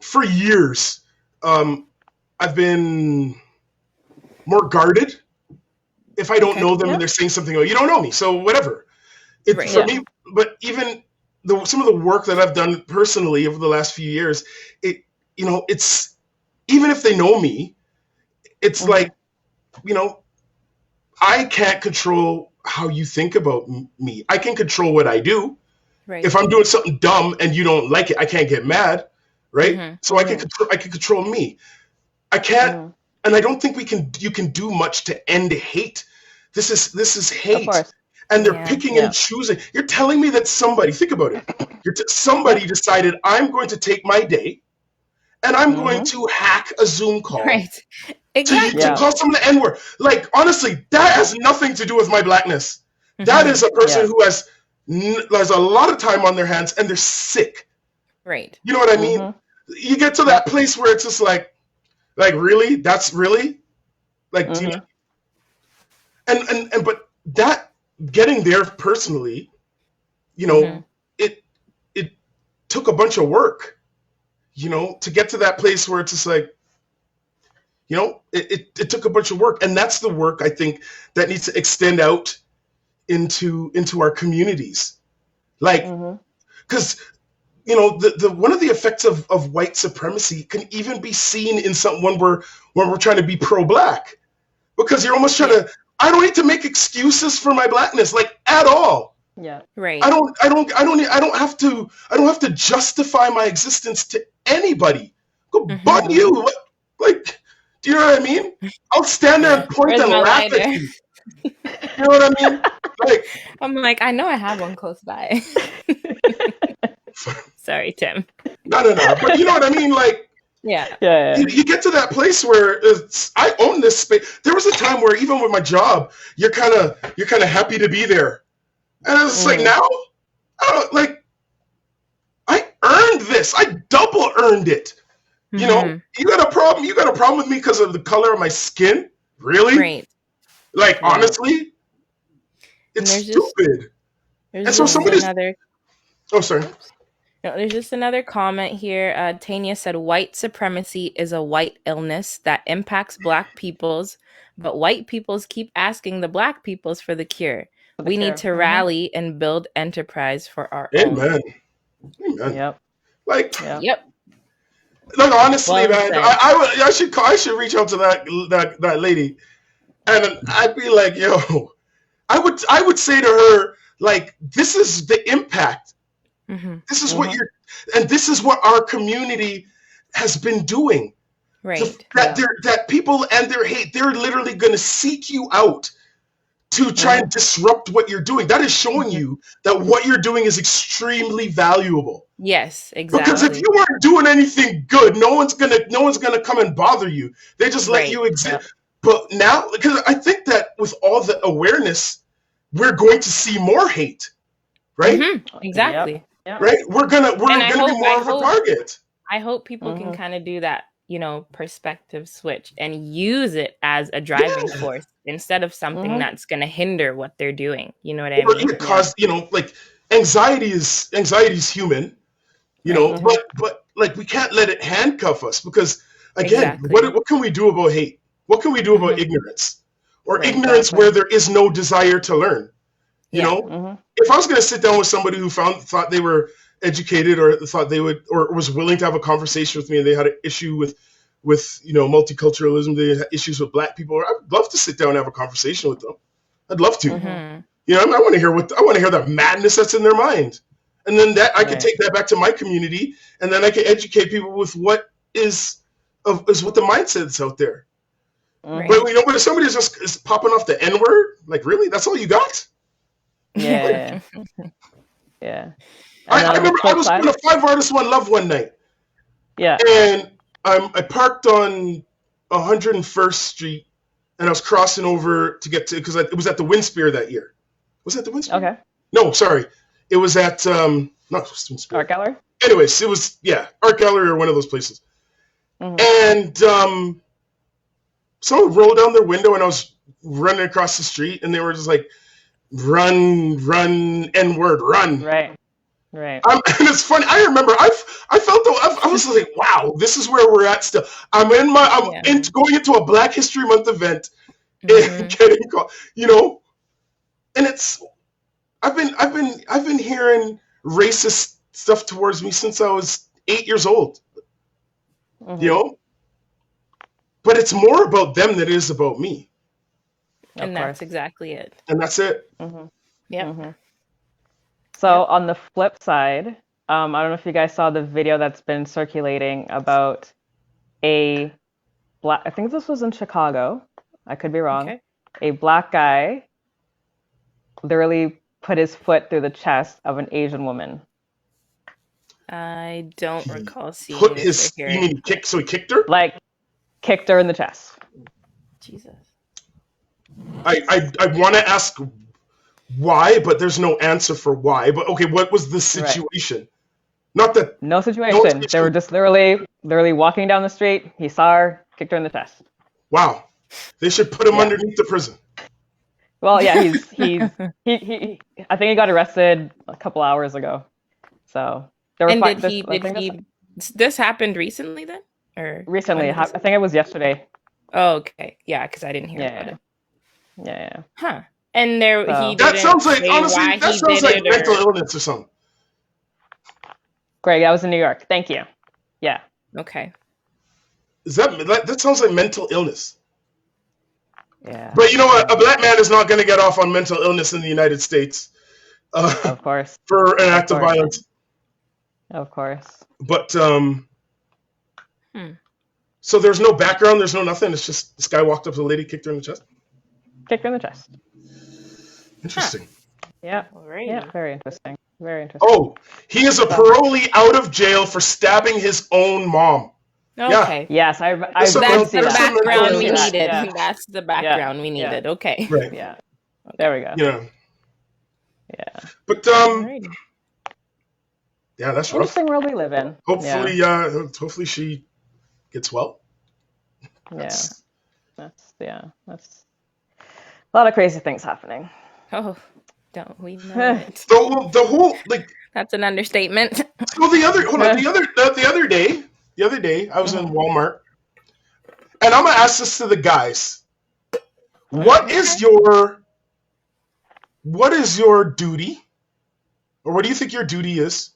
Speaker 3: for years. I've been more guarded if I don't know them and they're saying something. Oh, you don't know me, so whatever. For me, but even some of the work that I've done personally over the last few years, it's even if they know me, it's like, I can't control how you think about me. I can control what I do. Right. If I'm doing something dumb and you don't like it, I can't get mad, right? So I can control me. I can't, and I don't think you can do much to end hate. This is hate, and they're picking and choosing. You're telling me that somebody, think about it. Somebody decided I'm going to take my day, and I'm going to hack a Zoom call. Right. Exactly. To call someone the N-word. Like, honestly, that has nothing to do with my blackness. That is a person who has a lot of time on their hands and they're sick. Right. You know what I mean? You get to that place where it's just like really? That's really? Like, do you know? And but that getting there personally, it took a bunch of work, to get to that place where it's just like, it took a bunch of work, and that's the work I think that needs to extend out into our communities, like, because the one of the effects of white supremacy can even be seen in when we're trying to be pro-black, because you're almost trying to. I don't need to make excuses for my blackness, like, at all. Yeah, right. I don't have to justify my existence to anybody. Go bun you, like. Do you know what I mean? I'll stand there and point and laugh at you. You know what I mean? Like,
Speaker 2: I'm like, I know I have one close by. Sorry, Tim.
Speaker 3: No. But you know what I mean? Like, yeah. You get to that place where I own this space. There was a time where even with my job, you're kind of happy to be there, and it's like now, I earned this. I double earned it. You got a problem with me because of the color of my skin? Really? Right. Like, honestly? It's stupid. And so somebody's... Oh, sorry.
Speaker 2: No, there's just another comment here. Tanya said, white supremacy is a white illness that impacts black peoples, but white peoples keep asking the black peoples for the cure. We need to rally and build enterprise for our own.
Speaker 3: Amen.
Speaker 1: Yep.
Speaker 3: Like...
Speaker 2: Yep.
Speaker 3: Like, honestly, man, I should reach out to that lady, and I'd be like, yo, I would say to her, like, this is the impact. This is what this is what our community has been doing. Right. That people and their hate, they're literally going to seek you out to try and disrupt what you're doing. That is showing you that what you're doing is extremely valuable.
Speaker 2: Yes, exactly.
Speaker 3: Because if you weren't doing anything good, no one's gonna come and bother you. They just let you exist. Yeah. But now, because I think that with all the awareness, we're going to see more hate, right?
Speaker 2: Exactly.
Speaker 3: Yep. Right? We're gonna be more of a target.
Speaker 2: I hope people can kind of do that, perspective switch and use it as a driving force instead of something that's going to hinder what they're doing. You know what I mean?
Speaker 3: Because like anxiety is human, but like we can't let it handcuff us, because again, what can we do about hate? What can we do about ignorance? Or ignorance where there is no desire to learn? You know? If I was going to sit down with somebody who thought they were educated or thought they would, or was willing to have a conversation with me, and they had an issue with multiculturalism, they had issues with black people, I'd love to sit down and have a conversation with them. I'd love to. I want to hear the madness that's in their mind, and then that I can take that back to my community, and then I can educate people with what is what the mindset's out there.
Speaker 2: Right.
Speaker 3: But but if somebody is popping off the N-word, like really, that's all you got?
Speaker 1: Yeah. Yeah.
Speaker 3: I remember I was doing a 5 Artists 1 Love one night.
Speaker 1: Yeah.
Speaker 3: And I parked on 101st Street, and I was crossing over to get to, because it was at the Windspear that year. Was that the Windspear?
Speaker 1: Okay.
Speaker 3: No, sorry. It was at not Windspear.
Speaker 1: Art Gallery.
Speaker 3: Anyways, it was Art Gallery or one of those places. And someone rolled down their window, and I was running across the street, and they were just like, "Run, N-word, run!"
Speaker 1: Right.
Speaker 3: And it's funny. I remember I felt I was like, wow, this is where we're at still. I'm going into a Black History Month event and getting called, and it's I've been hearing racist stuff towards me since I was 8 years old. But it's more about them than it is about me.
Speaker 2: And that's exactly it.
Speaker 3: And that's it.
Speaker 2: Yeah.
Speaker 1: So on the flip side, I don't know if you guys saw the video that's been circulating about I think this was in Chicago. I could be wrong. Okay. A Black guy literally put his foot through the chest of an Asian woman.
Speaker 2: I don't recall seeing
Speaker 3: it. You mean so he kicked her?
Speaker 1: Like, kicked her in the chest.
Speaker 2: Jesus.
Speaker 3: I want to ask why, but there's no answer for why. But okay, what was the situation? Right. Not that
Speaker 1: no situation. They were just literally walking down the street. He saw her, kicked her in the chest.
Speaker 3: Wow, they should put him underneath the prison.
Speaker 1: Well, yeah, he I think he got arrested a couple hours ago. So there were
Speaker 2: this happened recently then, or
Speaker 1: recently? I think it was yesterday.
Speaker 2: Oh, okay, yeah, because I didn't hear about it.
Speaker 1: Yeah.
Speaker 2: Huh. And
Speaker 3: that sounds like mental illness or something.
Speaker 1: Greg, that was in New York. Thank you. Yeah.
Speaker 2: Okay.
Speaker 3: Is that sounds like mental illness?
Speaker 1: Yeah.
Speaker 3: But you know what? A Black man is not going to get off on mental illness in the United States.
Speaker 1: Of course.
Speaker 3: For an act of violence.
Speaker 1: Of course.
Speaker 3: But so there's no background. There's no nothing. It's just this guy walked up to the lady, kicked her in the chest.
Speaker 1: Kicked her in the chest.
Speaker 3: Interesting.
Speaker 1: Huh. Yeah.
Speaker 2: Right.
Speaker 1: Yeah. Very interesting. Very interesting.
Speaker 3: Oh, he is a parolee out of jail for stabbing his own mom.
Speaker 2: Okay.
Speaker 1: Yeah. Yes,
Speaker 2: that's the background we needed. Yeah. That's the background we needed. Yeah. Okay.
Speaker 3: Right.
Speaker 1: Yeah. There we go. Yeah.
Speaker 3: But yeah, that's rough.
Speaker 1: Interesting world we live in.
Speaker 3: Hopefully, hopefully she gets well.
Speaker 1: That's a lot of crazy things happening.
Speaker 2: Oh, don't we know it?
Speaker 3: The whole
Speaker 2: that's an understatement.
Speaker 3: So the other day I was in Walmart, and I'm gonna ask this to the guys: what is your duty, or what do you think your duty is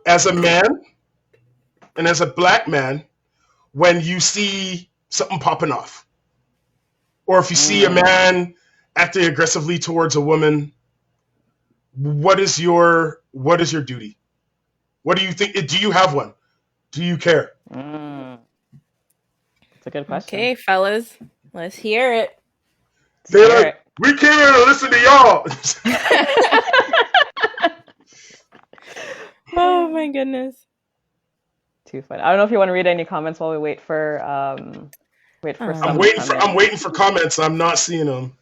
Speaker 3: as a man and as a Black man when you see something popping off, or if you see a man acting aggressively towards a woman? What is your duty? What do you think? Do you have one? Do you care?
Speaker 1: That's a good question.
Speaker 2: Okay, fellas, let's hear it.
Speaker 3: They're like, we care. Listen to y'all.
Speaker 2: Oh my goodness.
Speaker 1: Too funny. I don't know if you want to read any comments while we wait for some.
Speaker 3: I'm waiting for comments. I'm not seeing them.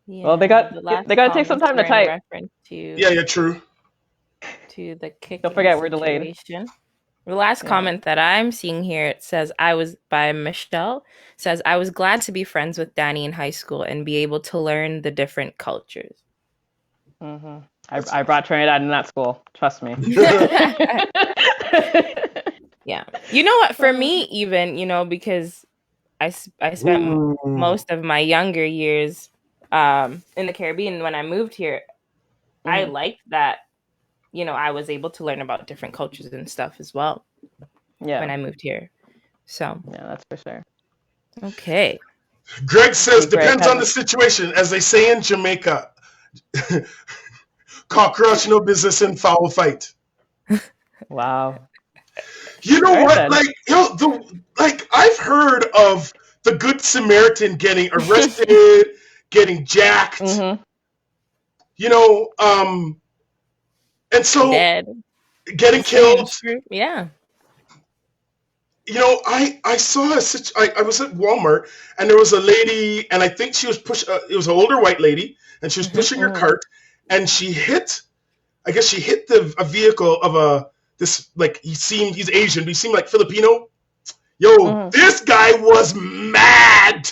Speaker 2: Yeah,
Speaker 1: well, they got to take some time to type.
Speaker 3: Yeah, true.
Speaker 2: To the kick.
Speaker 1: Don't forget, we're delayed.
Speaker 2: The last comment that I'm seeing here, it says, by Michelle, says, I was glad to be friends with Danny in high school and be able to learn the different cultures.
Speaker 1: Mm-hmm. I brought Trinidad in that school. Trust me.
Speaker 2: Yeah. You know what? For me, even, because I spent most of my younger years in the Caribbean. When I moved here, I liked that, I was able to learn about different cultures and stuff as well. Yeah. When I moved here. So.
Speaker 1: Yeah, that's for sure.
Speaker 2: Okay.
Speaker 3: Greg says, depends on the situation. As they say in Jamaica, Cockroach, no business in foul fight.
Speaker 1: Wow.
Speaker 3: You know
Speaker 1: All right,
Speaker 3: what?
Speaker 1: then.
Speaker 3: Like I've heard of the Good Samaritan getting arrested, getting jacked.
Speaker 1: Mm-hmm.
Speaker 3: You know, and so
Speaker 2: Dead.
Speaker 3: getting killed.
Speaker 2: Yeah.
Speaker 3: You know, I saw I was at Walmart and there was a lady, and I think she was it was an older white lady, and she was pushing her cart, and she hit. I guess she hit a vehicle of this, like, he's Asian, but he seemed like Filipino. Yo, this guy was mad.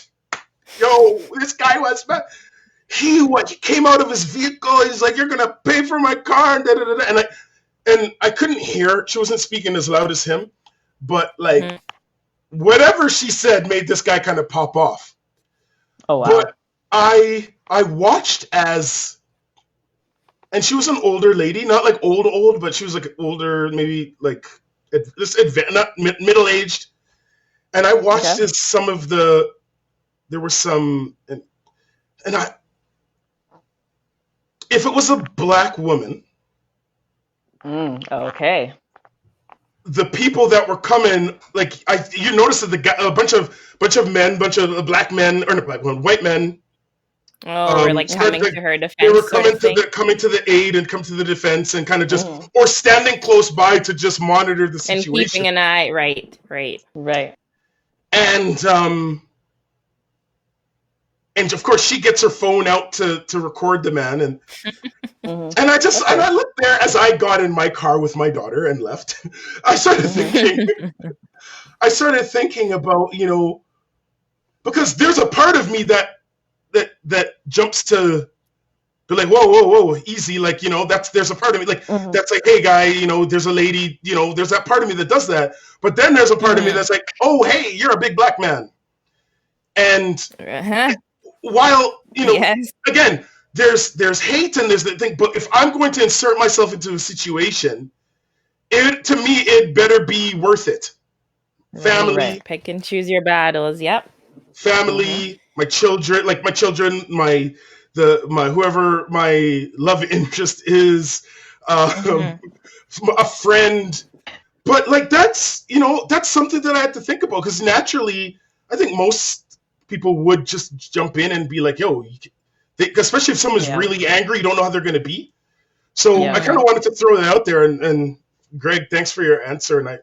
Speaker 3: He came out of his vehicle. He's like, "You're gonna pay for my car," and da da da. And I couldn't hear. She wasn't speaking as loud as him, but like whatever she said made this guy kind of pop off.
Speaker 1: Oh wow.
Speaker 3: But I watched as, and she was an older lady, not like old, but she was like older, maybe like not middle aged. And I watched as some of there were some, and if it was a black woman,
Speaker 1: okay,
Speaker 3: the people that were coming, like you noticed that a bunch of men, bunch of black men, or not black men, white men.
Speaker 2: Or like coming to her defense.
Speaker 3: They were coming to the aid and come to the defense and kind of just, or standing close by to just monitor the situation.
Speaker 2: And keeping an eye, right.
Speaker 3: And of course she gets her phone out to record the man, and and I looked there as I got in my car with my daughter and left. I started thinking about, you know, because there's a part of me that jumps to be like, whoa, easy, like, you know, there's a part of me like that's like, hey guy, you know, there's a lady, you know, there's that part of me that does that. But then there's a part of me that's like, oh hey, you're a big black man. And while, you know, again, there's hate and there's the thing, but if I'm going to insert myself into a situation, to me it better be worth it. Family,
Speaker 2: right. Pick and choose your battles. Yep.
Speaker 3: Family, my children, my whoever my love interest is, a friend. But like that's something that I had to think about, because naturally I think most people would just jump in and be like, yo, especially if someone's really angry, you don't know how they're going to be. So I kind of wanted to throw that out there, and Greg, thanks for your answer. And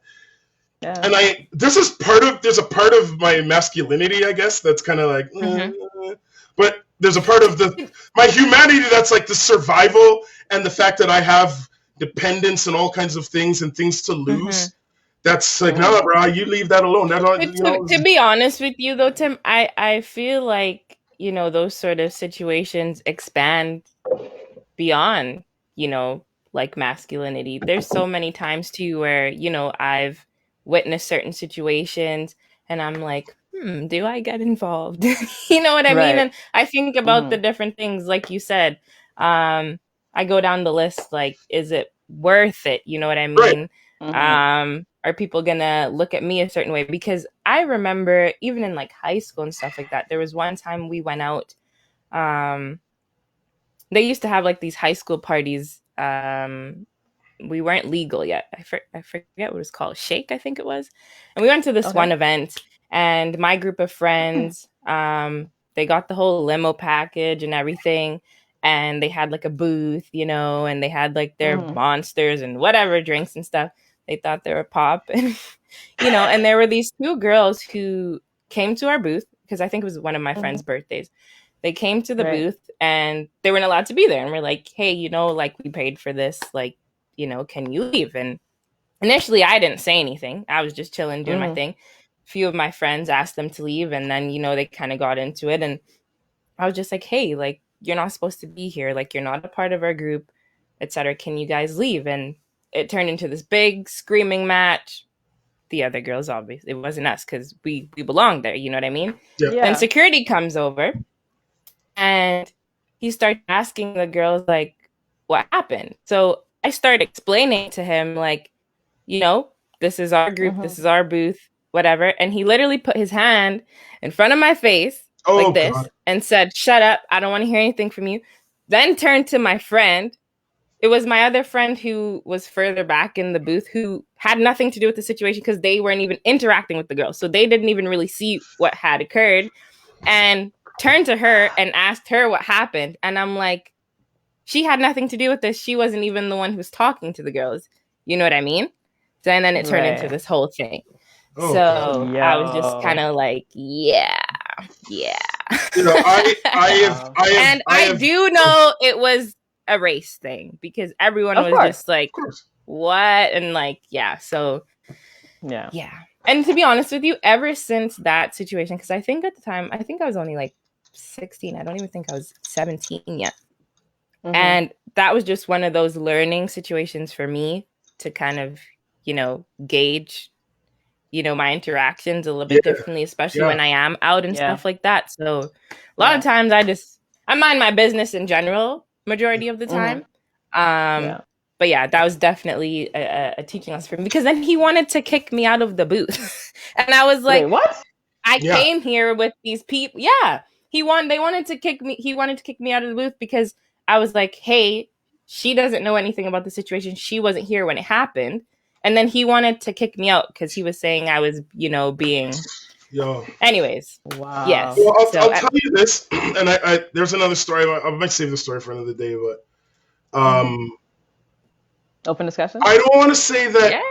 Speaker 3: there's a part of my masculinity, I guess, that's kind of like, but there's a part of my humanity that's like the survival and the fact that I have dependence and all kinds of things and things to lose. That's like, no, bro, you leave that alone.
Speaker 2: To be honest with you, though, Tim, I feel like, you know, those sort of situations expand beyond, you know, like masculinity. There's so many times too where, you know, I've witnessed certain situations and I'm like, do I get involved? You know what I mean? And I think about the different things, like you said. I go down the list, like, is it worth it? You know what I mean? Are people gonna look at me a certain way? Because I remember even in like high school and stuff like that, there was one time we went out. They used to have like these high school parties. We weren't legal yet. I forget what it was called. Shake, I think it was. And we went to this one event, and my group of friends, they got the whole limo package and everything. And they had like a booth, you know, and they had like their monsters and whatever drinks and stuff. They thought they were pop. And, you know, and there were these two girls who came to our booth, because I think it was one of my friend's birthdays. They came to the booth and they weren't allowed to be there. And we're like, hey, you know, like, we paid for this, like, you know, can you leave? And initially I didn't say anything. I was just chilling, doing my thing. A few of my friends asked them to leave, and then, you know, they kind of got into it. And I was just like, hey, like, you're not supposed to be here. Like, you're not a part of our group, etc. Can you guys leave? And it turned into this big screaming match. The other girls, obviously, it wasn't us, because we belonged there. You know what I mean?
Speaker 3: Yeah.
Speaker 2: And security comes over, and he started asking the girls, like, what happened? So I started explaining to him, like, you know, this is our group, this is our booth, whatever. And he literally put his hand in front of my face like this and said, shut up. I don't want to hear anything from you. then turned to my friend. It was my other friend who was further back in the booth who had nothing to do with the situation because they weren't even interacting with the girl. So they didn't even really see what had occurred, and turned to her and asked her what happened. And I'm like, she had nothing to do with this. She wasn't even the one who was talking to the girls. You know what I mean? So, and then it turned into this whole thing. Oh, so I was just kind of like, yeah.
Speaker 3: You know,
Speaker 2: I do know it was a race thing because everyone was just like, what? And like, yeah. So, yeah. And to be honest with you, ever since that situation, because I think at the time, I think I was only like 16. I don't even think I was 17 yet. Mm-hmm. And that was just one of those learning situations for me to kind of, you know, gauge, you know, my interactions a little bit differently, especially when I am out and stuff like that. So a lot of times I mind my business in general, majority of the time. But yeah, that was definitely a teaching lesson for me because then he wanted to kick me out of the booth. And I was like,
Speaker 1: wait, what?
Speaker 2: I came here with these people. Yeah. He wanted to kick me out of the booth because I was like, hey, she doesn't know anything about the situation. She wasn't here when it happened. And then he wanted to kick me out because he was saying I was, you know, being... Anyways.
Speaker 1: Wow.
Speaker 2: Yes.
Speaker 3: Well, I'll tell you this, and I there's another story. I might save the story for another day, but...
Speaker 1: Open discussion?
Speaker 3: I don't want to say that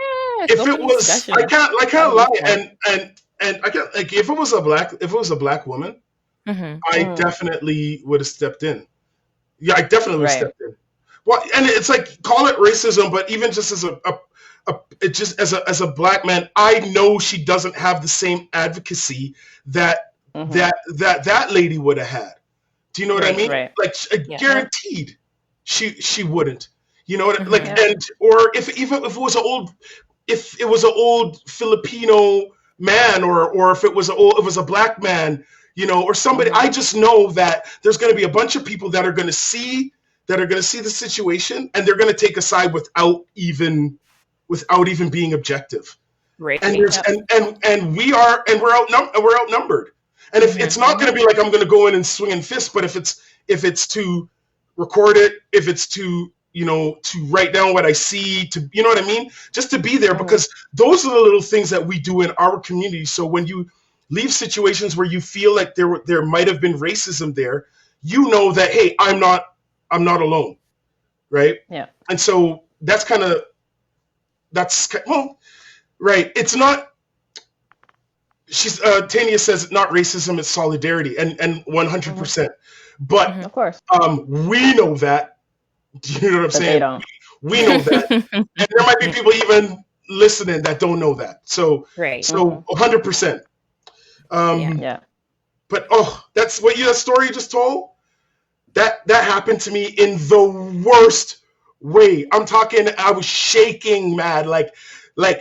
Speaker 3: if it was... Discussion. I can't lie, and I can't... Like, if it was a black woman, I definitely would have stepped in. Yeah, I definitely would have stepped in. Well, and it's like, call it racism, but even just as a black man, I know she doesn't have the same advocacy that that lady would have had. Do you know what I mean?
Speaker 1: Right.
Speaker 3: Like, guaranteed, she wouldn't. You know what? Like, and or if it was an old Filipino man, or if it was a black man, you know, or somebody. I just know that there's going to be a bunch of people that are going to see the situation, and they're going to take a side without even being objective.
Speaker 2: Right.
Speaker 3: And we're outnumbered. And if it's not going to be like I'm going to go in and swing and fist, but if it's to record it, if it's to, you know, to write down what I see, to, you know what I mean, just to be there, because those are the little things that we do in our community. So when you leave situations where you feel like there might have been racism there, you know that, hey, I'm not alone, right?
Speaker 1: Yeah. And
Speaker 3: so right. It's not. Tanya says it's not racism, it's solidarity, and 100%. But
Speaker 1: of course,
Speaker 3: we know that. Do you know what I'm saying?
Speaker 1: They don't.
Speaker 3: We know that, and there might be people even listening that don't know that. So 100%. But that's what that story you just told. That happened to me in the worst way. I'm talking, I was shaking mad, like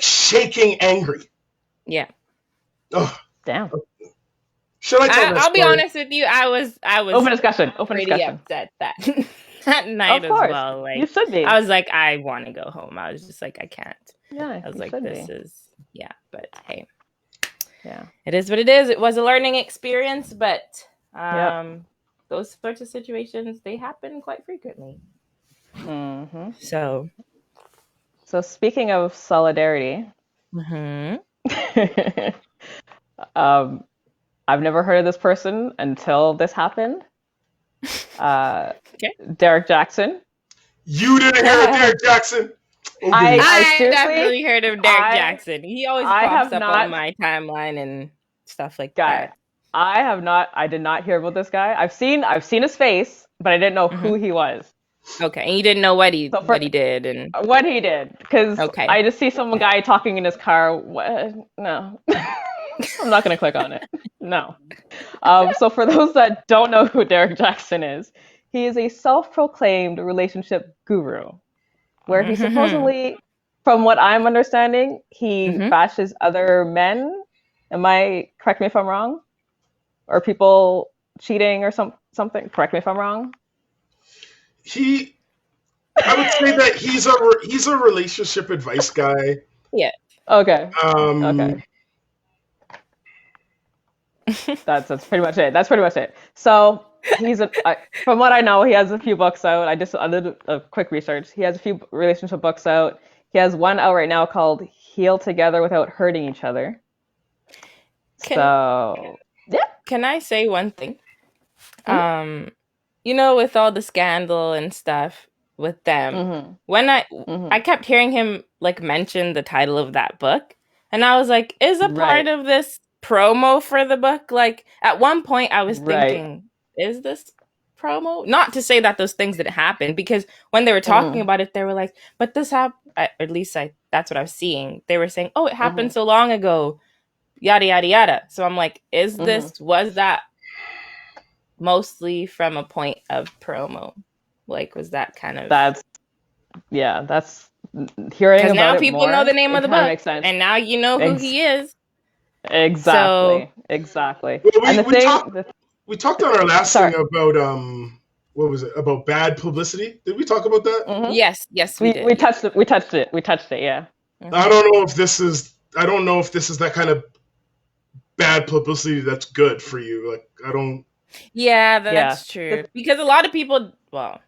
Speaker 3: shaking angry.
Speaker 2: Yeah.
Speaker 3: Oh,
Speaker 1: damn.
Speaker 3: Should I tell that
Speaker 2: I'll be honest with you. I was
Speaker 1: open discussion.
Speaker 2: Pretty upset that night as well. Like,
Speaker 1: you should be.
Speaker 2: I was like, I want to go home. I was just like, I can't.
Speaker 1: Yeah.
Speaker 2: I was like, this is but hey.
Speaker 1: Yeah.
Speaker 2: It is what it is. It was a learning experience, but those sorts of situations, they happen quite frequently.
Speaker 1: Mm-hmm.
Speaker 2: So
Speaker 1: speaking of solidarity, I've never heard of this person until this happened. Derrick Jaxn.
Speaker 3: You didn't hear of Derrick Jaxn?
Speaker 2: I definitely heard of Derrick Jaxn. He always pops up on my timeline and stuff like that.
Speaker 1: I did not hear about this guy. I've seen his face, but I didn't know who he was.
Speaker 2: Okay, and you didn't know what he did and
Speaker 1: what he did, because I just see some guy talking in his car. What? No, I'm not gonna click on it. No. So for those that don't know who Derrick Jaxn is, he is a self-proclaimed relationship guru, where he supposedly, from what I'm understanding, he bashes other men. Correct me if I'm wrong, or people cheating or something. Correct me if I'm wrong.
Speaker 3: I would say that he's a relationship advice guy.
Speaker 2: Yeah.
Speaker 1: Okay. Okay. That's pretty much it. So from what I know, he has a few books out. I did a quick research. He has a few relationship books out. He has one out right now called Heal Together Without Hurting Each Other. So, yeah.
Speaker 2: Can I say one thing? With all the scandal and stuff with them, when I kept hearing him like mention the title of that book, and I was like, is a part of this promo for the book? Like at one point I was thinking, is this promo? Not to say that those things didn't happen, because when they were talking about it, they were like, but this happened, at least that's what I was seeing. They were saying, oh, it happened so long ago, yada yada yada. So I'm like, was that mostly from a point of promo? Like, was that kind of
Speaker 1: that's hearing about
Speaker 2: now
Speaker 1: it
Speaker 2: people
Speaker 1: more,
Speaker 2: know the name of the book,
Speaker 1: makes sense.
Speaker 2: And now you know who he is.
Speaker 1: Exactly.
Speaker 3: Well, we talked on our last thing about what was it, about bad publicity? Did we talk about that?
Speaker 2: Yes, we did.
Speaker 1: We touched it. Yeah.
Speaker 3: I don't know if this is that kind of bad publicity that's good for you. Like, I don't.
Speaker 2: Yeah, that's true. Because a lot of people, I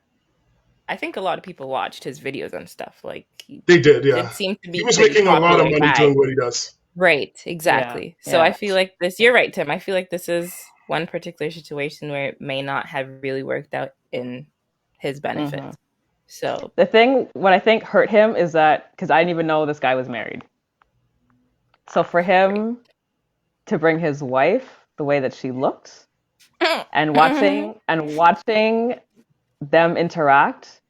Speaker 2: think a lot of people watched his videos and stuff. Like
Speaker 3: they did, yeah.
Speaker 2: It seemed to be
Speaker 3: he was making a lot of money doing what he does.
Speaker 2: Right, exactly. Yeah, so I feel like you're right, Tim. I feel like this is one particular situation where it may not have really worked out in his benefit. So
Speaker 1: what I think hurt him is that, because I didn't even know this guy was married. So for him to bring his wife the way that she looked, and watching them interact,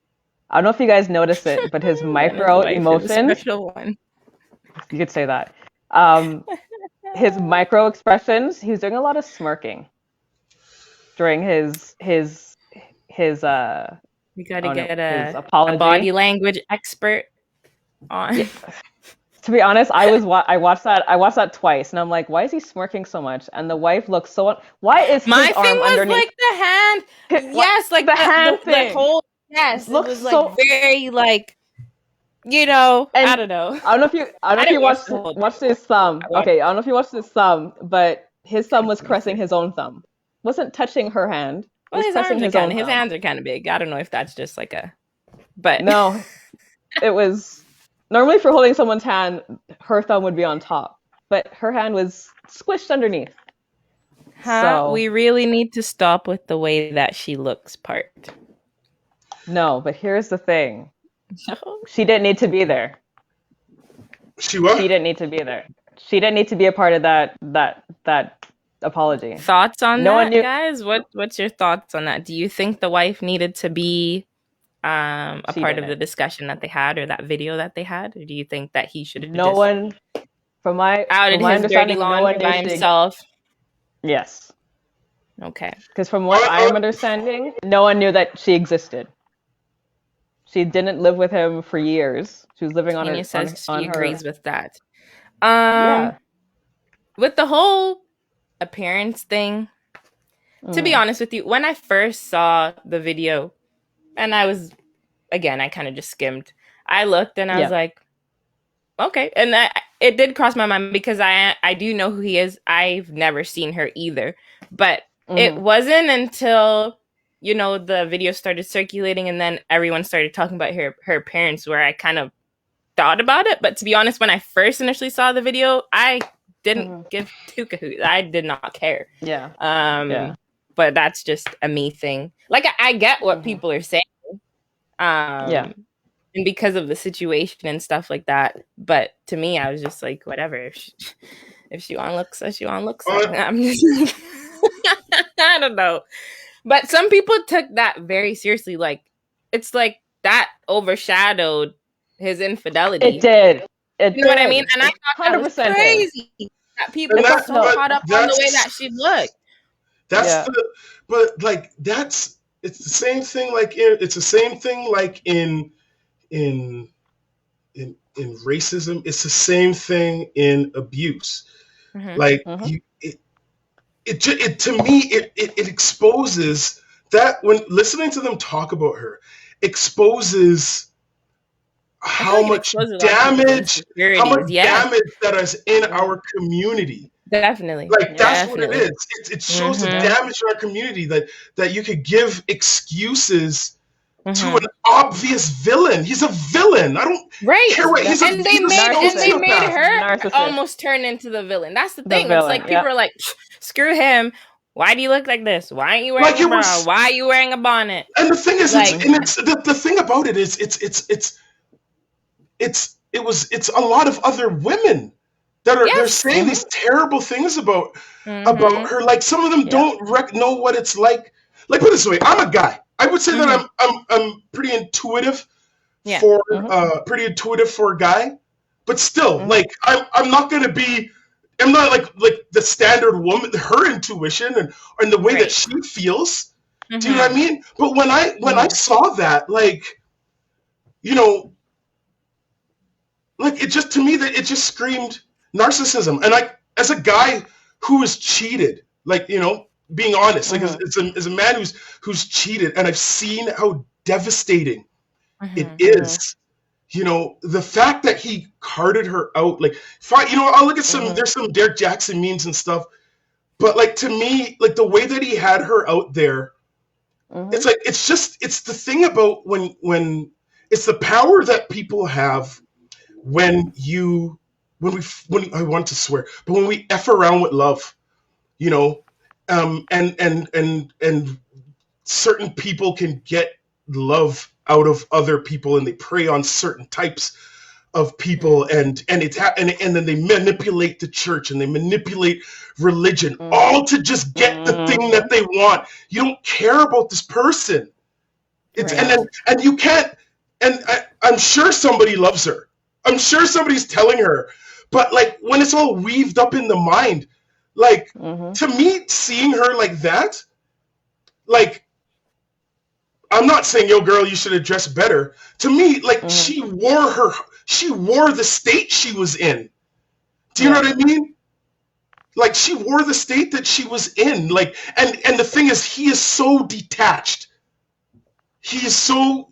Speaker 1: I don't know if you guys notice it, but his micro emotions. You could say that. His micro expressions. He was doing a lot of smirking during his
Speaker 2: we gotta get a body language expert on.
Speaker 1: Yeah. To be honest, I watched that twice, and I'm like, why is he smirking so much? And the wife looks so. Why is his
Speaker 2: my
Speaker 1: arm
Speaker 2: thing was
Speaker 1: underneath?
Speaker 2: Like the hand? Yes, like
Speaker 1: the hand thing.
Speaker 2: The whole yes,
Speaker 1: looks
Speaker 2: it was like very like. I don't know.
Speaker 1: I don't know if you watched his thumb. Okay, I don't know if you watched his thumb, but his thumb was caressing his own thumb. Wasn't touching her hand.
Speaker 2: Well, his hands are kind of big. I don't know if that's just like but
Speaker 1: no, it was normally for holding someone's hand, her thumb would be on top, but her hand was squished underneath. So
Speaker 2: we really need to stop with the way that she looks part.
Speaker 1: No, but here's the thing. She didn't need to be there.
Speaker 3: She what?
Speaker 1: She didn't need to be there. She didn't need to be a part of that apology.
Speaker 2: Thoughts on that, guys? What's your thoughts on that? Do you think the wife needed to be a part of the discussion that they had, or that video that they had? Or do you think that he should have
Speaker 1: from my
Speaker 2: his dirty laundry by himself?
Speaker 1: Yes.
Speaker 2: Okay.
Speaker 1: Because from what I'm understanding, no one knew that she existed. She didn't live with him for years. She was living on her.
Speaker 2: She agrees with that. With the whole appearance thing, to be honest with you, when I first saw the video, and I kind of just skimmed. I looked and I was like, okay, and it did cross my mind, because I do know who he is. I've never seen her either, but it wasn't until the video started circulating, and then everyone started talking about her appearance, where I kind of thought about it. But to be honest, when I first initially saw the video, I didn't give two cahoots. I did not care.
Speaker 1: Yeah.
Speaker 2: But that's just a me thing. Like, I get what people are saying. And because of the situation and stuff like that. But to me, I was just like, whatever. If she on looks, she on looks. I'm just like, I don't know. But some people took that very seriously. Like, it's like that overshadowed his infidelity.
Speaker 1: It did.
Speaker 2: You know what I mean? And I thought that was crazy. That people got so caught up on the way that she looked.
Speaker 3: It's the same thing. It's the same thing. Like in racism, it's the same thing in abuse. Like it to me, it exposes that, when listening to them talk about her, exposes how much damage that is in our community.
Speaker 2: Definitely.
Speaker 3: Like that's what it
Speaker 2: Definitely.
Speaker 3: is. It shows the damage in our community that you could give excuses to an obvious villain. He's a villain. I don't care what he's
Speaker 2: and they
Speaker 3: a
Speaker 2: made her
Speaker 1: narcissist.
Speaker 2: almost turn into the villain. That's the thing.
Speaker 1: villain,
Speaker 2: It's like people are like, screw him. Why do you look like this? Why aren't you wearing a bra? Why are you wearing a bonnet?
Speaker 3: And the thing is,
Speaker 2: like,
Speaker 3: it's the thing about it is it's a lot of other women that are they're saying these terrible things about her. Like some of them don't know what it's like. Like put it this way, I'm a guy. I would say that I'm pretty intuitive for a guy, but still, like I'm not gonna be. I'm not like the standard woman. Her intuition and the way that she feels. Do you know what I mean? But when I saw that, like, you know, like it just to me that it just screamed narcissism. And I, as a guy who is cheated, like, you know, being honest, like as a man who's cheated, and I've seen how devastating it is. You know, the fact that he carted her out, like, fine, you know, I'll look at there's some Derrick Jaxn memes and stuff, but like to me, like the way that he had her out there, it's like it's the thing about when it's the power that people have when I want to swear, but when we F around with love, you know, and certain people can get love out of other people, and they prey on certain types of people, and then they manipulate the church and they manipulate religion, all to just get the thing that they want. You don't care about this person. It's and you can't. And I'm sure somebody loves her. I'm sure somebody's telling her, but like when it's all weaved up in the mind, like to me, seeing her like that, like. I'm not saying, yo, girl, you should have dressed better. To me, like she wore the state she was in. Do you know what I mean? Like she wore the state that she was in. Like, and the thing is, he is so detached. He's so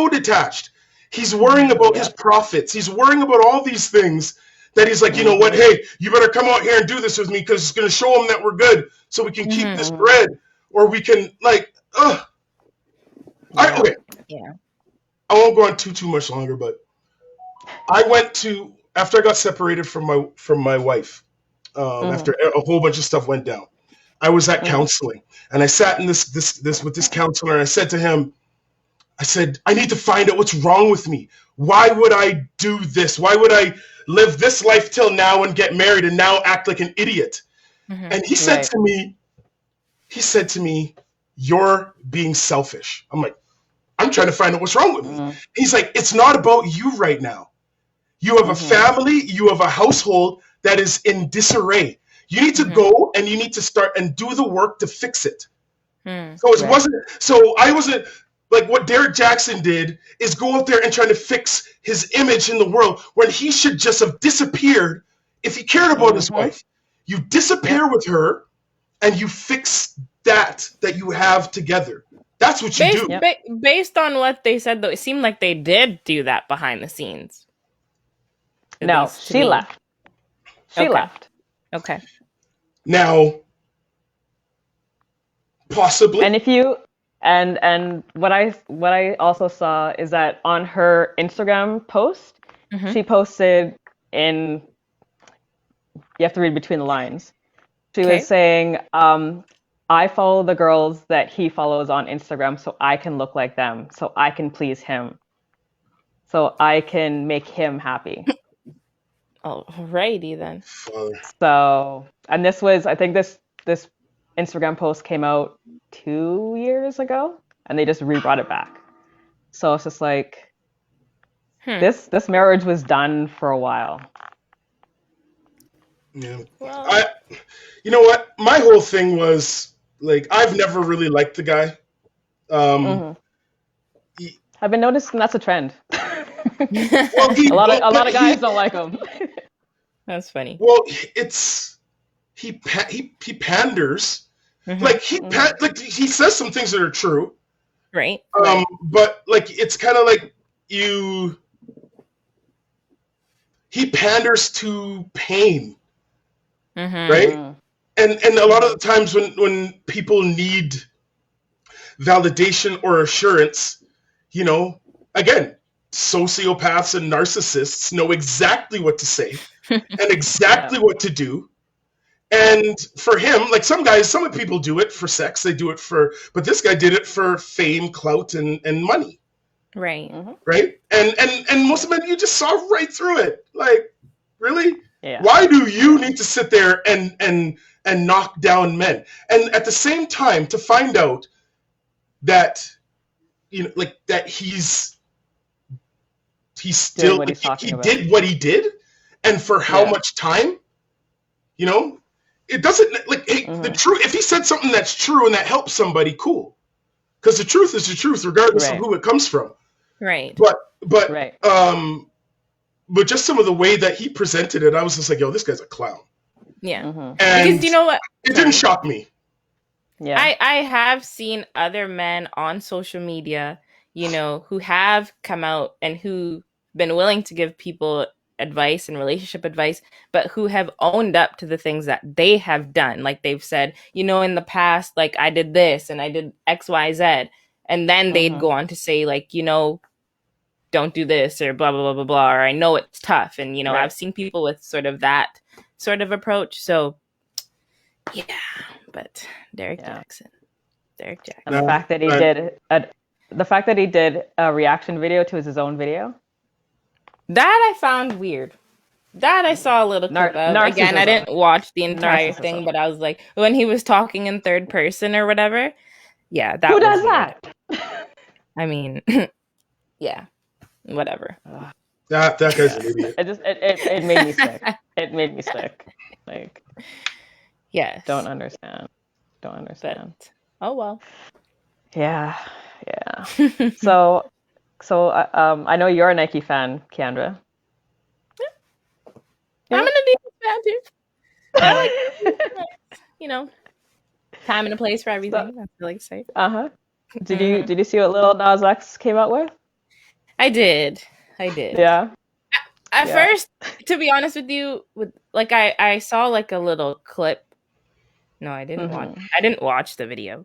Speaker 3: detached. He's worrying about his profits. He's worrying about all these things that he's like, you know what? Hey, you better come out here and do this with me because it's going to show them that we're good, so we can keep this bread, or we can like, I won't go on too much longer, but I went to, after I got separated from my wife, after a whole bunch of stuff went down, I was at counseling, and I sat in this with this counselor, and I said to him, I said, I need to find out what's wrong with me. Why would I do this? Why would I live this life till now and get married and now act like an idiot? And he said to me, you're being selfish. I'm like, I'm trying to find out what's wrong with me. He's like, it's not about you right now. You have a family, you have a household that is in disarray. You need to go and you need to start and do the work to fix it. So I wasn't like what Derrick Jaxn did is go out there and try to fix his image in the world when he should just have disappeared if he cared about his wife. You disappear with her and you fix that you have together. That's what you do.
Speaker 2: Based on what they said, though, it seemed like they did do that behind the scenes.
Speaker 1: No, she left. She left.
Speaker 2: Okay.
Speaker 3: Now, possibly.
Speaker 1: And if you and what I also saw is that on her Instagram post, she posted in. You have to read between the lines. She was saying, I follow the girls that he follows on Instagram so I can look like them, so I can please him, so I can make him happy.
Speaker 2: Alrighty then.
Speaker 1: So, and this was, I think this Instagram post came out 2 years ago, and they just re-brought it back. So it's just like, this marriage was done for a while.
Speaker 3: Yeah. Well, you know what? My whole thing was, like, I've never really liked the guy.
Speaker 1: I've been noticing that's a trend.
Speaker 3: Well,
Speaker 1: a lot of guys don't like him.
Speaker 2: That's funny.
Speaker 3: Well, he panders. Like like he says some things that are true.
Speaker 2: Right.
Speaker 3: But like it's kind of like he panders to pain. right? And a lot of the times when people need validation or assurance, you know, again, sociopaths and narcissists know exactly what to say and exactly what to do. And for him, like some people do it for sex, but this guy did it for fame, clout, and money.
Speaker 2: Right.
Speaker 3: Right? And most of it, you just saw right through it. Like, really?
Speaker 1: Yeah.
Speaker 3: Why do you need to sit there and knock down men? And at the same time, to find out that, you know, like that he's still, like, he did what he did, and for how much time, you know, it doesn't, like, hey, the truth, if he said something that's true and that helps somebody, cool. Because the truth is the truth, regardless of who it comes from.
Speaker 2: Right.
Speaker 3: But just some of the way that he presented it, I was just like, yo, this guy's a clown.
Speaker 2: Yeah.
Speaker 3: And
Speaker 2: because you know what?
Speaker 3: It didn't shock me.
Speaker 2: Yeah. I have seen other men on social media, you know, who have come out and who been willing to give people advice and relationship advice, but who have owned up to the things that they have done. Like they've said, you know, in the past, like I did this and I did X, Y, Z. And then they'd go on to say, like, you know, don't do this or blah, blah, blah, blah, blah. Or I know it's tough. And, you know, I've seen people with sort of that sort of approach. So, yeah. But Derrick Jaxn.
Speaker 1: And the fact that he did a reaction video to his own video.
Speaker 2: That I found weird. That I saw a little clip of. Again, I didn't watch the entire thing, but I was like, when he was talking in third person or whatever. Yeah, that.
Speaker 1: Who does that?
Speaker 2: I mean, yeah, whatever.
Speaker 3: That guy's an idiot.
Speaker 1: It made me sick. It made me sick. Like,
Speaker 2: yes,
Speaker 1: don't understand. But,
Speaker 2: oh well.
Speaker 1: Yeah. So I know you're a Nike fan, Kendra.
Speaker 2: Yeah. I'm an Adidas fan too. I like, you know, time and a place for everything. That's what I like to say.
Speaker 1: Did you see what Lil Nas X came out with?
Speaker 2: I did.
Speaker 1: Yeah.
Speaker 2: At first, to be honest with you, I saw like a little clip. No, I didn't watch. I didn't watch the video.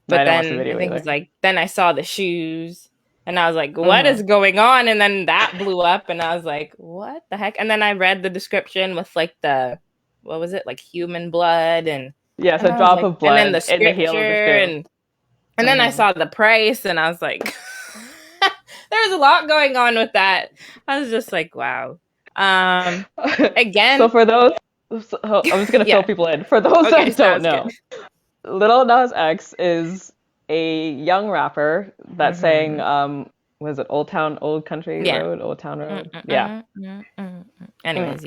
Speaker 2: But then I think it was like, then I saw the shoes and I was like, what is going on? And then that blew up and I was like, what the heck? And then I read the description with like what was it? Like human blood and
Speaker 1: a drop of blood
Speaker 2: and then the scripture
Speaker 1: in the heel of the shoe.
Speaker 2: And then I saw the price and I was like, there was a lot going on with that. I was just like, wow. Again.
Speaker 1: So for those, I'm just going to fill people in. For those that don't know. Lil Nas X is a young rapper that sang, was it Old Country Road? Old Town Road?
Speaker 2: Anyways,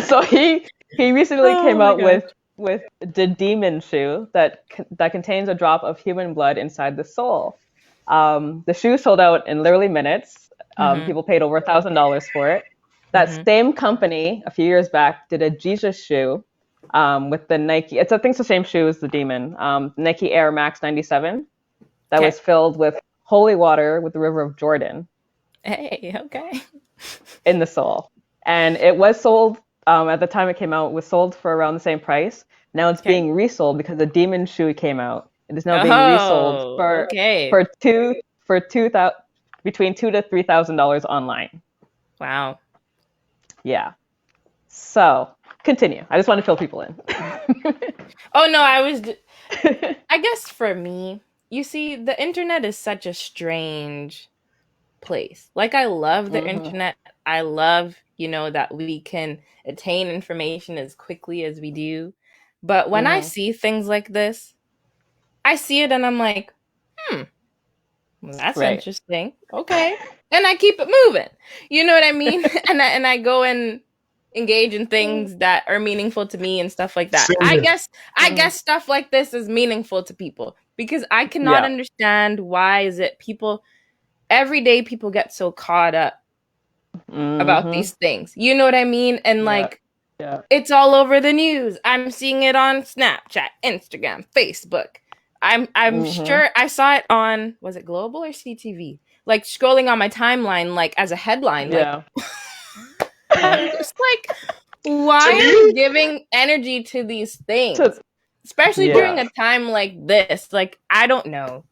Speaker 1: So he recently came out with the Demon shoe that contains a drop of human blood inside the sole. The shoe sold out in literally minutes. People paid over $1,000 for it. That same company a few years back did a Jesus shoe. With the Nike, I think it's the same shoe as the Demon, Nike Air Max 97, that was filled with holy water with the River of Jordan.
Speaker 2: Hey, okay.
Speaker 1: In the sole. And it was sold, at the time it came out, it was sold for around the same price. Now it's being resold because the Demon shoe came out. It is now being resold between $2,000 to $3,000 online.
Speaker 2: Wow.
Speaker 1: Yeah. So... continue. I just want to fill people in.
Speaker 2: Oh, no, I guess for me, you see, the internet is such a strange place. Like, I love the internet. I love, you know, that we can attain information as quickly as we do. But when I see things like this, I see it and I'm like, well, that's interesting. Okay. And I keep it moving. You know what I mean? and I go and engage in things that are meaningful to me and stuff like that. I guess stuff like this is meaningful to people because I cannot understand why is it every day people get so caught up about these things. You know what I mean? And it's all over the news. I'm seeing it on Snapchat, Instagram, Facebook. I'm sure I saw it on, was it Global or CTV? Like scrolling on my timeline, like as a headline. Like, I'm just like, Why are you giving energy to these things? Especially during a time like this. Like, I don't know.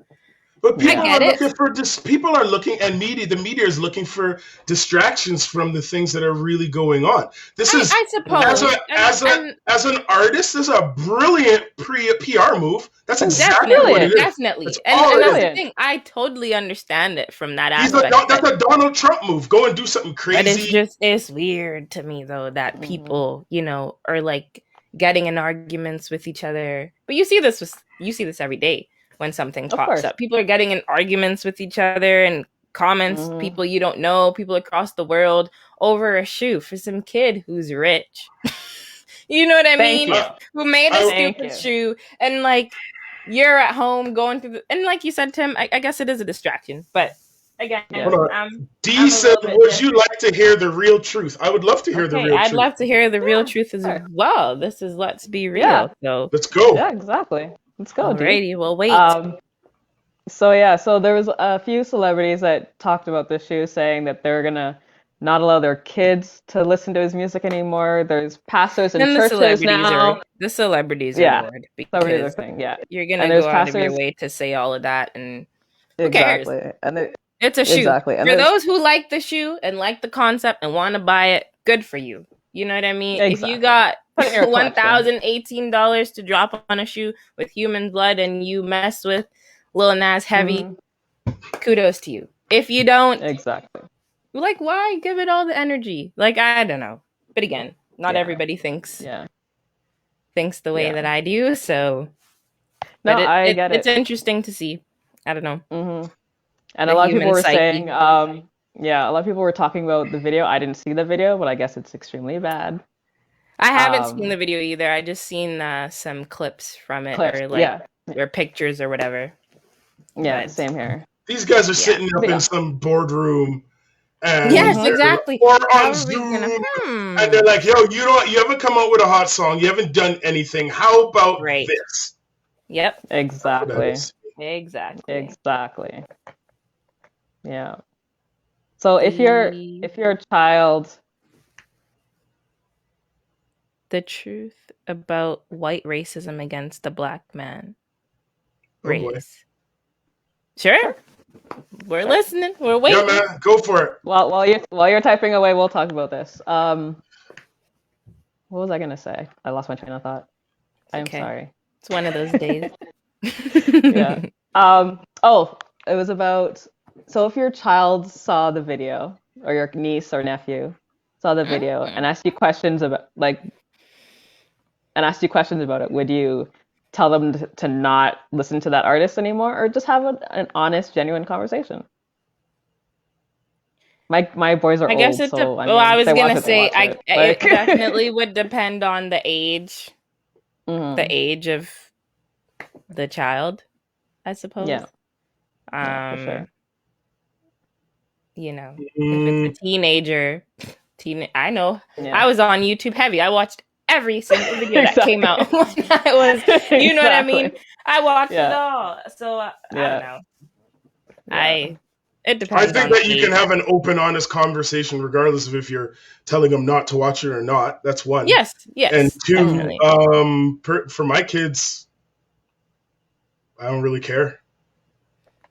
Speaker 3: But people are looking for people are looking, and the media is looking for distractions from the things that are really going on. This is,
Speaker 2: I suppose,
Speaker 3: as an artist, this is a brilliant PR move. That's exactly what it is.
Speaker 2: Definitely. And that's the thing. I totally understand it from that aspect.
Speaker 3: That's a Donald Trump move. Go and do something crazy.
Speaker 2: But it's weird to me though that people, are like getting in arguments with each other. But you see this every day. When something pops up, people are getting in arguments with each other and comments, people you don't know, people across the world over a shoe for some kid who's rich. You know what I mean? Who made a stupid shoe, and like you're at home going through and like you said, Tim, I guess it is a distraction, but again,
Speaker 3: D said, would you like to hear the real truth? I would love to hear the real truth.
Speaker 2: I'd love to hear the real truth as well. This is Let's Be Real. So
Speaker 3: let's go.
Speaker 1: Yeah, exactly. Let's go,
Speaker 2: Alrighty, we'll wait.
Speaker 1: So there was a few celebrities that talked about this shoe, saying that they're gonna not allow their kids to listen to his music anymore. There's pastors and churches now.
Speaker 2: The celebrities are bored because you're gonna go out of your way to say all of that, and who cares?
Speaker 1: And
Speaker 2: it's a shoe.
Speaker 1: Exactly. And
Speaker 2: for those who like the shoe and like the concept and want to buy it, good for you. You know what I mean?
Speaker 1: Exactly.
Speaker 2: If you got $1,018 to drop on a shoe with human blood and you mess with Lil Nas Heavy, kudos to you. If you don't, like, why give it all the energy? Like, I don't know. But again, not everybody thinks the way that I do. So,
Speaker 1: I get it.
Speaker 2: It's interesting to see. I don't know.
Speaker 1: And a lot of people were saying, a lot of people were talking about the video. I didn't see the video, but I guess it's extremely bad.
Speaker 2: I haven't seen the video either. I just seen some clips from it, or pictures or whatever.
Speaker 1: Yeah, same here.
Speaker 3: These guys are sitting up in some boardroom, and
Speaker 2: exactly,
Speaker 3: or on Zoom, and they're like, "Yo, you haven't come out with a hot song. You haven't done anything. How about this?"
Speaker 2: Yep.
Speaker 1: Exactly. Yeah. So if you're a child,
Speaker 2: the truth about white racism against the black man race. Sure. We're listening. We're waiting.
Speaker 3: Yeah, man, go for it.
Speaker 1: Well, while you're typing away, we'll talk about this. What was I gonna say? I lost my train of thought. I'm sorry.
Speaker 2: It's one of those days.
Speaker 1: Yeah. It was about. So if your child saw the video, or your niece or nephew saw the video and asked you questions about it, would you tell them to not listen to that artist anymore, or just have an honest, genuine conversation? My boys are old, so
Speaker 2: I was gonna say it definitely would depend on the age, the age of the child, I suppose.
Speaker 1: Yeah. For sure.
Speaker 2: You know, if it's a teenager, I know. Yeah. I was on YouTube heavy. I watched every single video that came out when I was, you know what I mean? I watched it all. So I don't know. It depends.
Speaker 3: I think that you can have an open, honest conversation regardless of if you're telling them not to watch it or not. That's one.
Speaker 2: Yes.
Speaker 3: And two, for my kids, I don't really care.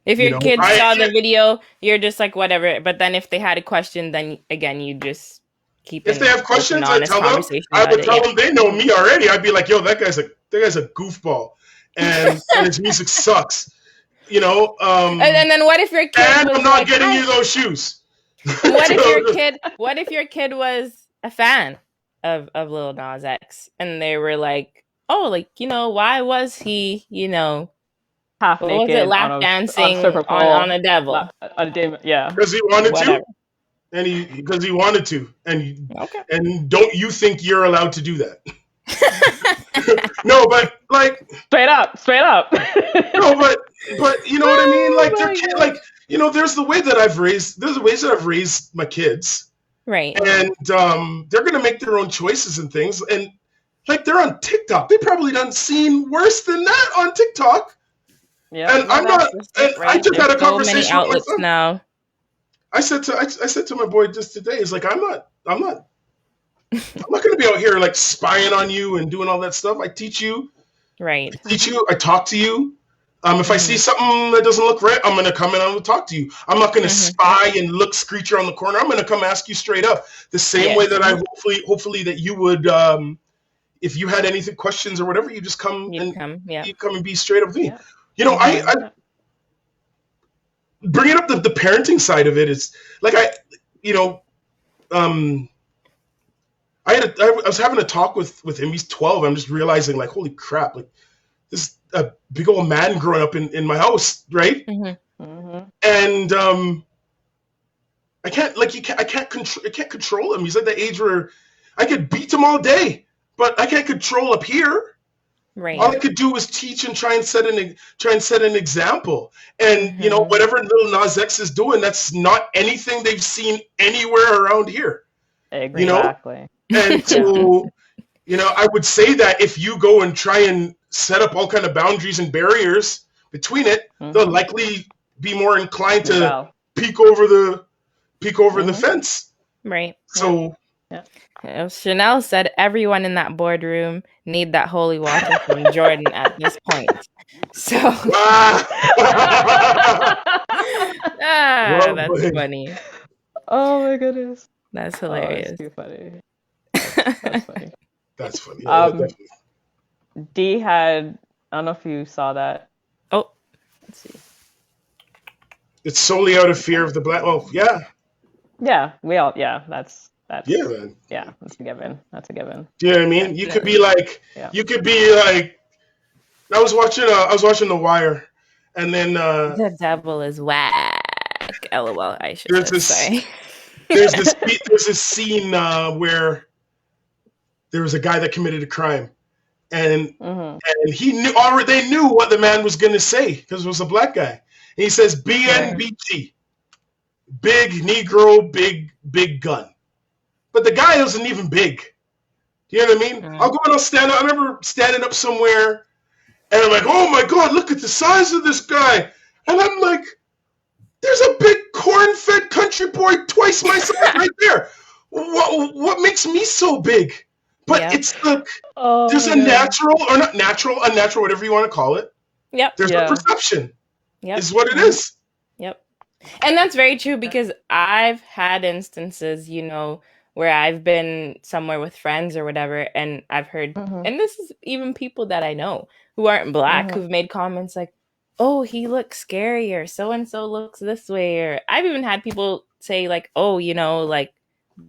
Speaker 2: If your kids saw the video, you're just like, whatever. But then if they had a question, then again, you just keep.
Speaker 3: If they have questions, I tell them. I would tell them they know me already. I'd be like, yo, that guy's a goofball, and his music sucks. You know. And
Speaker 2: then what if your kid?
Speaker 3: And I'm not getting you those shoes.
Speaker 2: What if your kid was a fan of Lil Nas X, and they were like, oh, like, you know, why was he, you know,
Speaker 1: half naked,
Speaker 2: was it lap dancing on a devil?
Speaker 1: Yeah.
Speaker 3: Because he wanted to. And because he wanted to. And don't you think you're allowed to do that? No, but like
Speaker 1: straight up.
Speaker 3: No, but you know what I mean? Like their kid, like, you know, there's the ways that I've raised my kids.
Speaker 2: Right.
Speaker 3: And they're gonna make their own choices and things. And like they're on TikTok. They probably done seen worse than that on TikTok. Yeah, and I'm not. And right. I just had a conversation
Speaker 2: so many outlets with my son. Now.
Speaker 3: I said to my boy just today, he's like, I'm not I'm not going to be out here like spying on you and doing all that stuff. I teach you.
Speaker 2: Right.
Speaker 3: I talk to you. If I see something that doesn't look right, I'm going to come in and I'm going to talk to you. I'm not going to spy and look screech around the corner. I'm going to come ask you straight up. The same way that I hopefully that you would, if you had anything, questions or whatever, you just come you come and be straight up with me. Yeah. You know, I bringing up the parenting side of it is like I was having a talk with him. He's 12. I'm just realizing, like, holy crap, like this a big old man growing up in my house, right? And I can't control him. He's at the age where I could beat him all day, but I can't control up here. Right. All I could do was teach and try and set an example. And you know, whatever little Nas X is doing, that's not anything they've seen anywhere around here.
Speaker 1: Exactly.
Speaker 3: You know? And so, you know, I would say that if you go and try and set up all kind of boundaries and barriers between it, they'll likely be more inclined to peek over the fence.
Speaker 2: Right.
Speaker 3: So
Speaker 2: Chanel said everyone in that boardroom need that holy water from Jordan at this point. So that's funny.
Speaker 1: Oh my goodness.
Speaker 2: That's hilarious.
Speaker 1: That's too funny. That's funny.
Speaker 3: That's funny. Yeah,
Speaker 1: D had, I don't know if you saw that.
Speaker 2: Oh,
Speaker 1: let's see.
Speaker 3: It's solely out of fear of the black. Oh, yeah.
Speaker 1: Yeah, that's
Speaker 3: yeah, man.
Speaker 1: Yeah, that's a given. That's a given.
Speaker 3: Do you know what I mean? You could be like, I was watching The Wire, and then
Speaker 2: the devil is whack. LOL. I should say.
Speaker 3: There's this scene where there was a guy that committed a crime, and he knew already. They knew what the man was going to say because it was a black guy. And he says BNBG, big Negro, big gun. But the guy wasn't even big. Do you know what I mean? I'll go and I'll stand up. I remember standing up somewhere, and I'm like, oh my God, look at the size of this guy. And I'm like, there's a big corn-fed country boy twice my size right there. What makes me so big? But it's the there's a natural, or not natural, unnatural, whatever you want to call it.
Speaker 2: Yep.
Speaker 3: There's a perception. Yep. Is what it is.
Speaker 2: Yep. And that's very true because I've had instances, you know, where I've been somewhere with friends or whatever, and I've heard, and this is even people that I know who aren't black, who've made comments like, oh, he looks scary, or so-and-so looks this way, or I've even had people say like, oh, you know, like,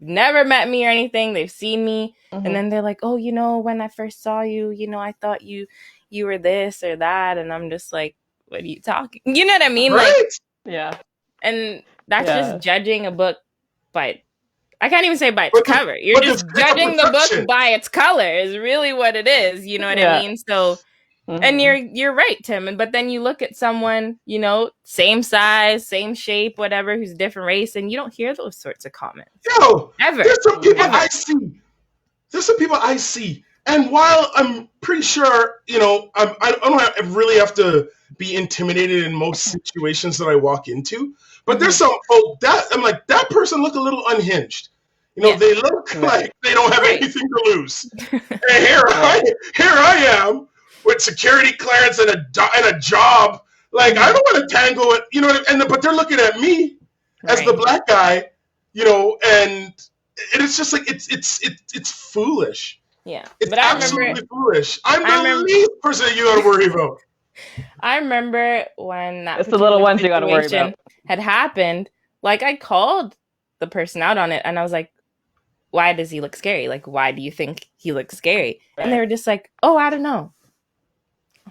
Speaker 2: never met me or anything, they've seen me, and then they're like, oh, you know, when I first saw you, you know, I thought you were this or that, and I'm just like, what are you talking? You know what I mean?
Speaker 3: Right?
Speaker 2: Like,
Speaker 1: yeah.
Speaker 2: And that's just judging a book by, I can't even say by its cover. You're just judging the book by its color is really what it is. You know what I mean? So, and you're right, Tim. But then you look at someone, you know, same size, same shape, whatever, who's a different race, and you don't hear those sorts of comments.
Speaker 3: Yo,
Speaker 2: ever.
Speaker 3: There's some people I see. And while I'm pretty sure, you know, I don't really have to be intimidated in most situations that I walk into. But there's some folk that I'm like, that person look a little unhinged. You know, they look like they don't have anything to lose. And here I am with security clearance and a job. Like, I don't want to tangle it, you know. But they're looking at me as the black guy, you know, and it's just like it's foolish.
Speaker 2: Yeah,
Speaker 3: it's absolutely foolish. I'm the least person that you got to worry about.
Speaker 2: I remember when that
Speaker 1: it's the little ones you got to worry about
Speaker 2: had happened. Like, I called the person out on it, and I was like, "Why does he look scary? Like, why do you think he looks scary?" Right. And they were just like, "Oh, I don't know."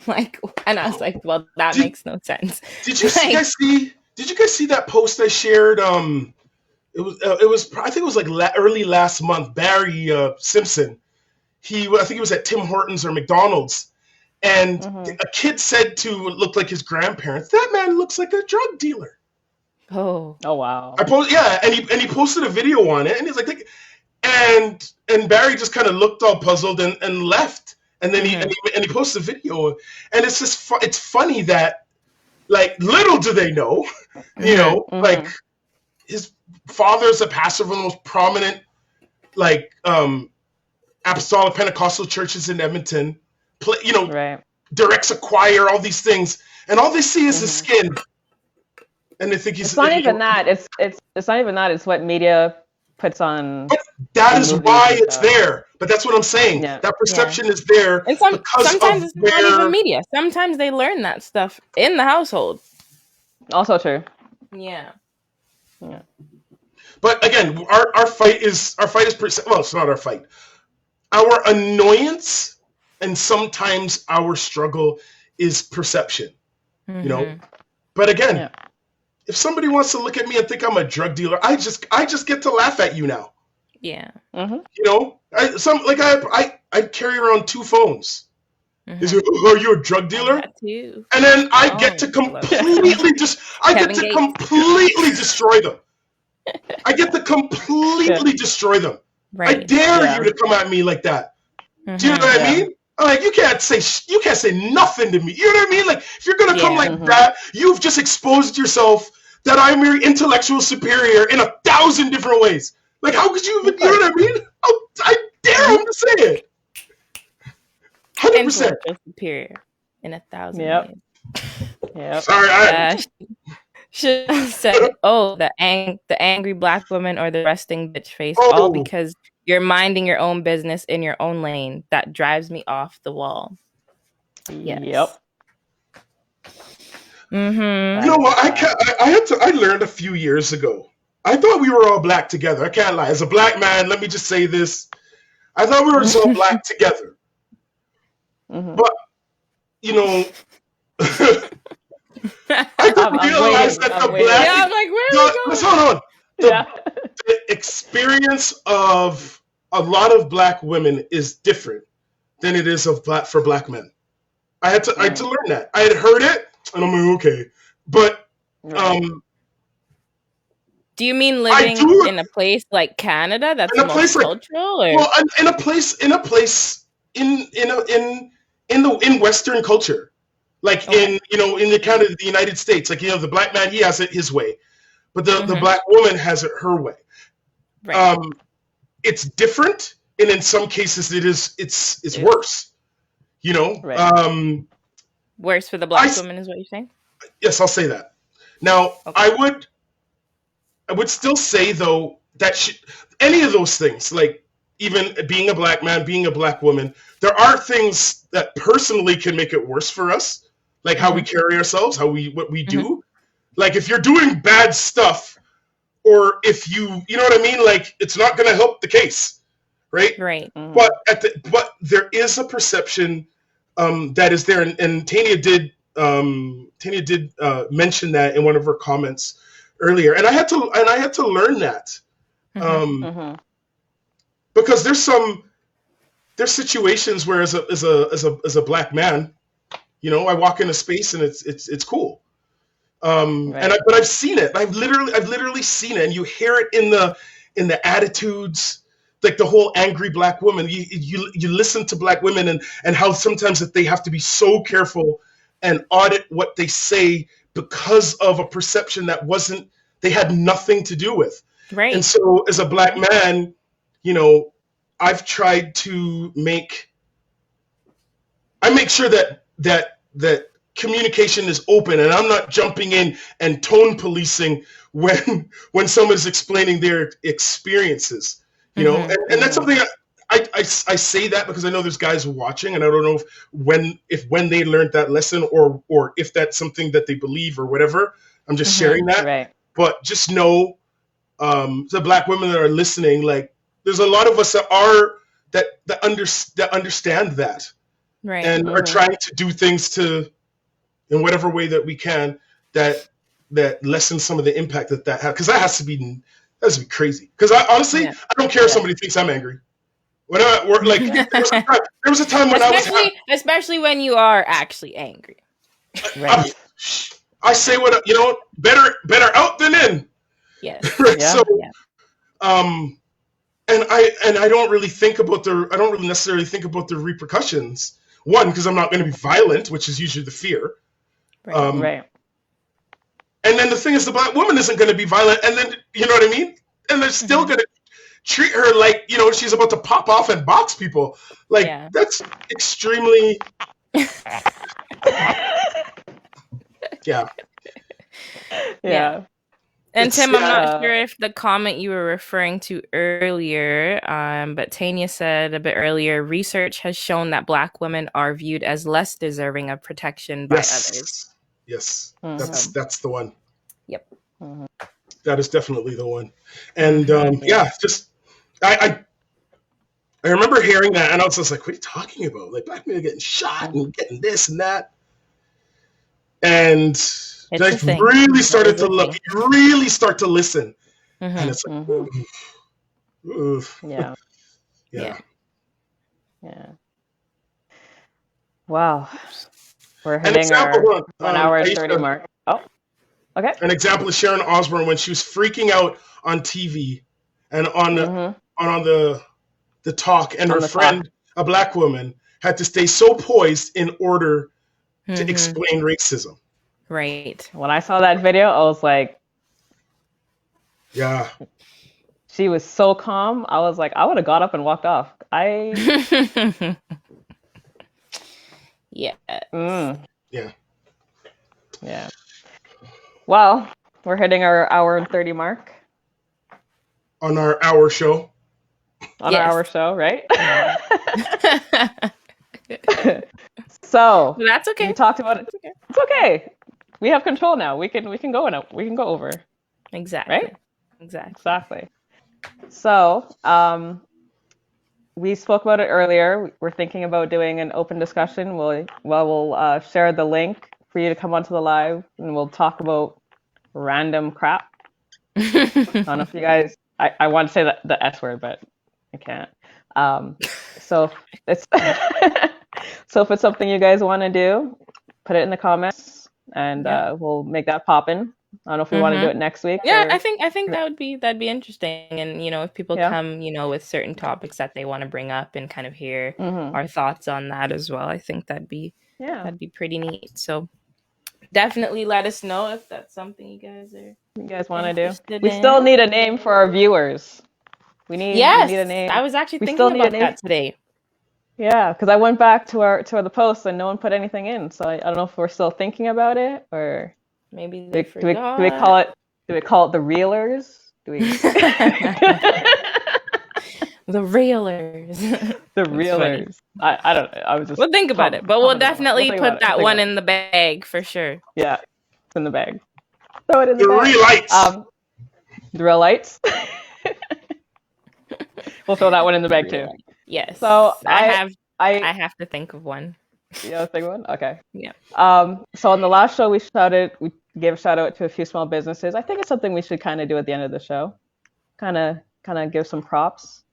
Speaker 2: Like, and I was like, "Well, that makes no sense."
Speaker 3: Did you guys see? Did you guys see that post I shared? It was I think it was like early last month. Barry Simpson. I think he was at Tim Hortons or McDonald's. And a kid said to look like his grandparents, that man looks like a drug dealer.
Speaker 2: Oh
Speaker 1: wow.
Speaker 3: And he posted a video on it, and he's like, and Barry just kind of looked all puzzled and left. And then he posted a video, and it's just it's funny that, like, little do they know, you know, like, his father's a pastor of one of the most prominent, like apostolic Pentecostal churches in Edmonton,
Speaker 1: Right.
Speaker 3: directs a choir, all these things, and all they see is his skin, and they think he's.
Speaker 1: It's not even that. It's not even that. It's what media puts on.
Speaker 3: But that is why it's
Speaker 1: stuff.
Speaker 3: there. But that's what I'm saying.
Speaker 1: Yeah.
Speaker 3: That perception is there.
Speaker 2: And sometimes it's not even media. Sometimes they learn that stuff in the household.
Speaker 1: Also true.
Speaker 2: Yeah.
Speaker 1: Yeah.
Speaker 3: But again, our fight is well, it's not our fight. Our annoyance and sometimes our struggle is perception. You know? But again, if somebody wants to look at me and think I'm a drug dealer, I just get to laugh at you now.
Speaker 2: Yeah.
Speaker 3: You know? I carry around 2 phones. Is it, are you a drug dealer?
Speaker 2: Too.
Speaker 3: And then I get to completely completely destroy them. I get to completely destroy them.
Speaker 2: Right.
Speaker 3: I dare you to come at me like that. Do you know what I mean? Like you can't say nothing to me. You know what I mean? Like if you're gonna come like that, you've just exposed yourself that I'm your intellectual superior in 1,000 different ways. Like how could you even? You know what I mean? I dare him to say it. 100%.
Speaker 2: Superior in 1,000
Speaker 1: Yep.
Speaker 2: ways.
Speaker 1: Yep.
Speaker 3: Sorry,
Speaker 2: Should have said, "Oh, the angry black woman or the resting bitch face," all because you're minding your own business in your own lane. That drives me off the wall. Yes.
Speaker 1: Yep.
Speaker 2: Mm-hmm.
Speaker 3: You know what? I learned a few years ago. I thought we were all black together. I can't lie. As a black man, let me just say this: I thought we were just all black together. But you know. I didn't realize that the black.
Speaker 2: Yeah, I'm like, where are we going?
Speaker 3: Hold on. The experience of a lot of black women is different than it is for black men. I had to learn that. I had heard it, and I'm like, okay, but
Speaker 2: do you mean living in a place like Canada that's multicultural, or
Speaker 3: well, in a place in Western culture? Like in the Canada, the United States, like the black man, he has it his way, but the black woman has it her way. Right. It's different, and in some cases, it's worse. You know,
Speaker 1: right.
Speaker 2: Worse for the black woman is what you're saying.
Speaker 3: Yes, I'll say that. Now, I would still say though that any of those things, like even being a black man, being a black woman, there are things that personally can make it worse for us. Like how we carry ourselves, what we do. Like if you're doing bad stuff, or if you know what I mean, like it's not going to help the case, right?
Speaker 2: Right.
Speaker 3: But there is a perception that is there, and Tania did mention that in one of her comments earlier, and I had to learn that because there's situations where as a black man. You know, I walk in a space and it's cool. But I've seen it. I've literally seen it, and you hear it in the attitudes, like the whole angry black woman. You listen to black women and how sometimes that they have to be so careful and audit what they say because of a perception that they had nothing to do with.
Speaker 2: Right.
Speaker 3: And so as a black man, you know, I've tried to make sure that communication is open, and I'm not jumping in and tone policing when someone's explaining their experiences, you know, and that's something I say that because I know there's guys watching, and I don't know if when they learned that lesson or if that's something that they believe or whatever. I'm just sharing that. Right. But just know, the black women that are listening, like there's a lot of us that understand that. Right. And are trying to do things in whatever way that we can that lessen some of the impact that has, because that has to be crazy. Because I don't care if somebody thinks I'm angry. When there was a time when
Speaker 2: especially when you are actually angry.
Speaker 3: Right. I say what better out than in.
Speaker 2: Yes.
Speaker 3: Right? Yeah. So, and I don't really necessarily think about the repercussions. One, because I'm not going to be violent, which is usually the fear. Right. And then the thing is, the black woman isn't going to be violent, and then you know what I mean. And they're still going to treat her like, she's about to pop off and box people. Like, that's extremely... Yeah.
Speaker 2: And Tim, I'm not sure if the comment you were referring to earlier, but Tanya said a bit earlier, research has shown that Black women are viewed as less deserving of protection by others.
Speaker 3: Yes, that's the one.
Speaker 2: Yep.
Speaker 1: Mm-hmm.
Speaker 3: That is definitely the one. And I remember hearing that, and I was just like, what are you talking about? Like, Black men are getting shot and getting this and that. And I really started to look, really start to listen. And it's like, oof.
Speaker 1: Yeah.
Speaker 3: Yeah.
Speaker 1: Wow. We're hitting our 1 hour and 30 mark. Oh, okay.
Speaker 3: An example is Sharon Osbourne when she was freaking out on TV and on the talk, and her friend, a Black woman, had to stay so poised in order to explain racism.
Speaker 2: Right.
Speaker 1: When I saw that video, I was like,
Speaker 3: yeah.
Speaker 1: She was so calm. I was like, I would have got up and walked off.
Speaker 2: Yeah.
Speaker 1: Yeah. Well, we're hitting our hour and 30 mark.
Speaker 3: On our hour show.
Speaker 1: Our hour show, right? So
Speaker 2: that's okay.
Speaker 1: We talked about it. It's okay. We have control now. We can go over.
Speaker 2: Exactly.
Speaker 1: Right?
Speaker 2: Exactly.
Speaker 1: So, we spoke about it earlier. We're thinking about doing an open discussion. We'll share the link for you to come onto the live, and we'll talk about random crap. I don't know if you guys. I want to say the S word, but I can't. So if it's something you guys want to do, put it in the comments, and we'll make that poppin'. I don't know if we want to do it next week.
Speaker 2: Yeah, I think that'd be interesting. And if people come, with certain topics that they want to bring up and kind of hear our thoughts on that as well, I think that'd be pretty neat. So definitely let us know if that's something you guys
Speaker 1: want to do. We still need a name for our viewers. We need a name.
Speaker 2: I was actually thinking about that today.
Speaker 1: Yeah, because I went back to the post and no one put anything in. So I don't know if we're still thinking about it, or
Speaker 2: maybe they forgot.
Speaker 1: Do we call it the Reelers? Do we?
Speaker 2: The Reelers.
Speaker 1: The Reelers. I don't know. I was just.
Speaker 2: We'll think about it, but we'll definitely put that one in the bag for sure.
Speaker 1: Yeah, it's in the bag. Throw it in the
Speaker 3: bag. Reelites.
Speaker 1: The Reelites. We'll throw that one in the bag too.
Speaker 2: Yes.
Speaker 1: So
Speaker 2: I have to think of one.
Speaker 1: You know, think of one? Okay.
Speaker 2: Yeah.
Speaker 1: So on the last show we gave a shout out to a few small businesses. I think it's something we should kind of do at the end of the show. Kind of give some props.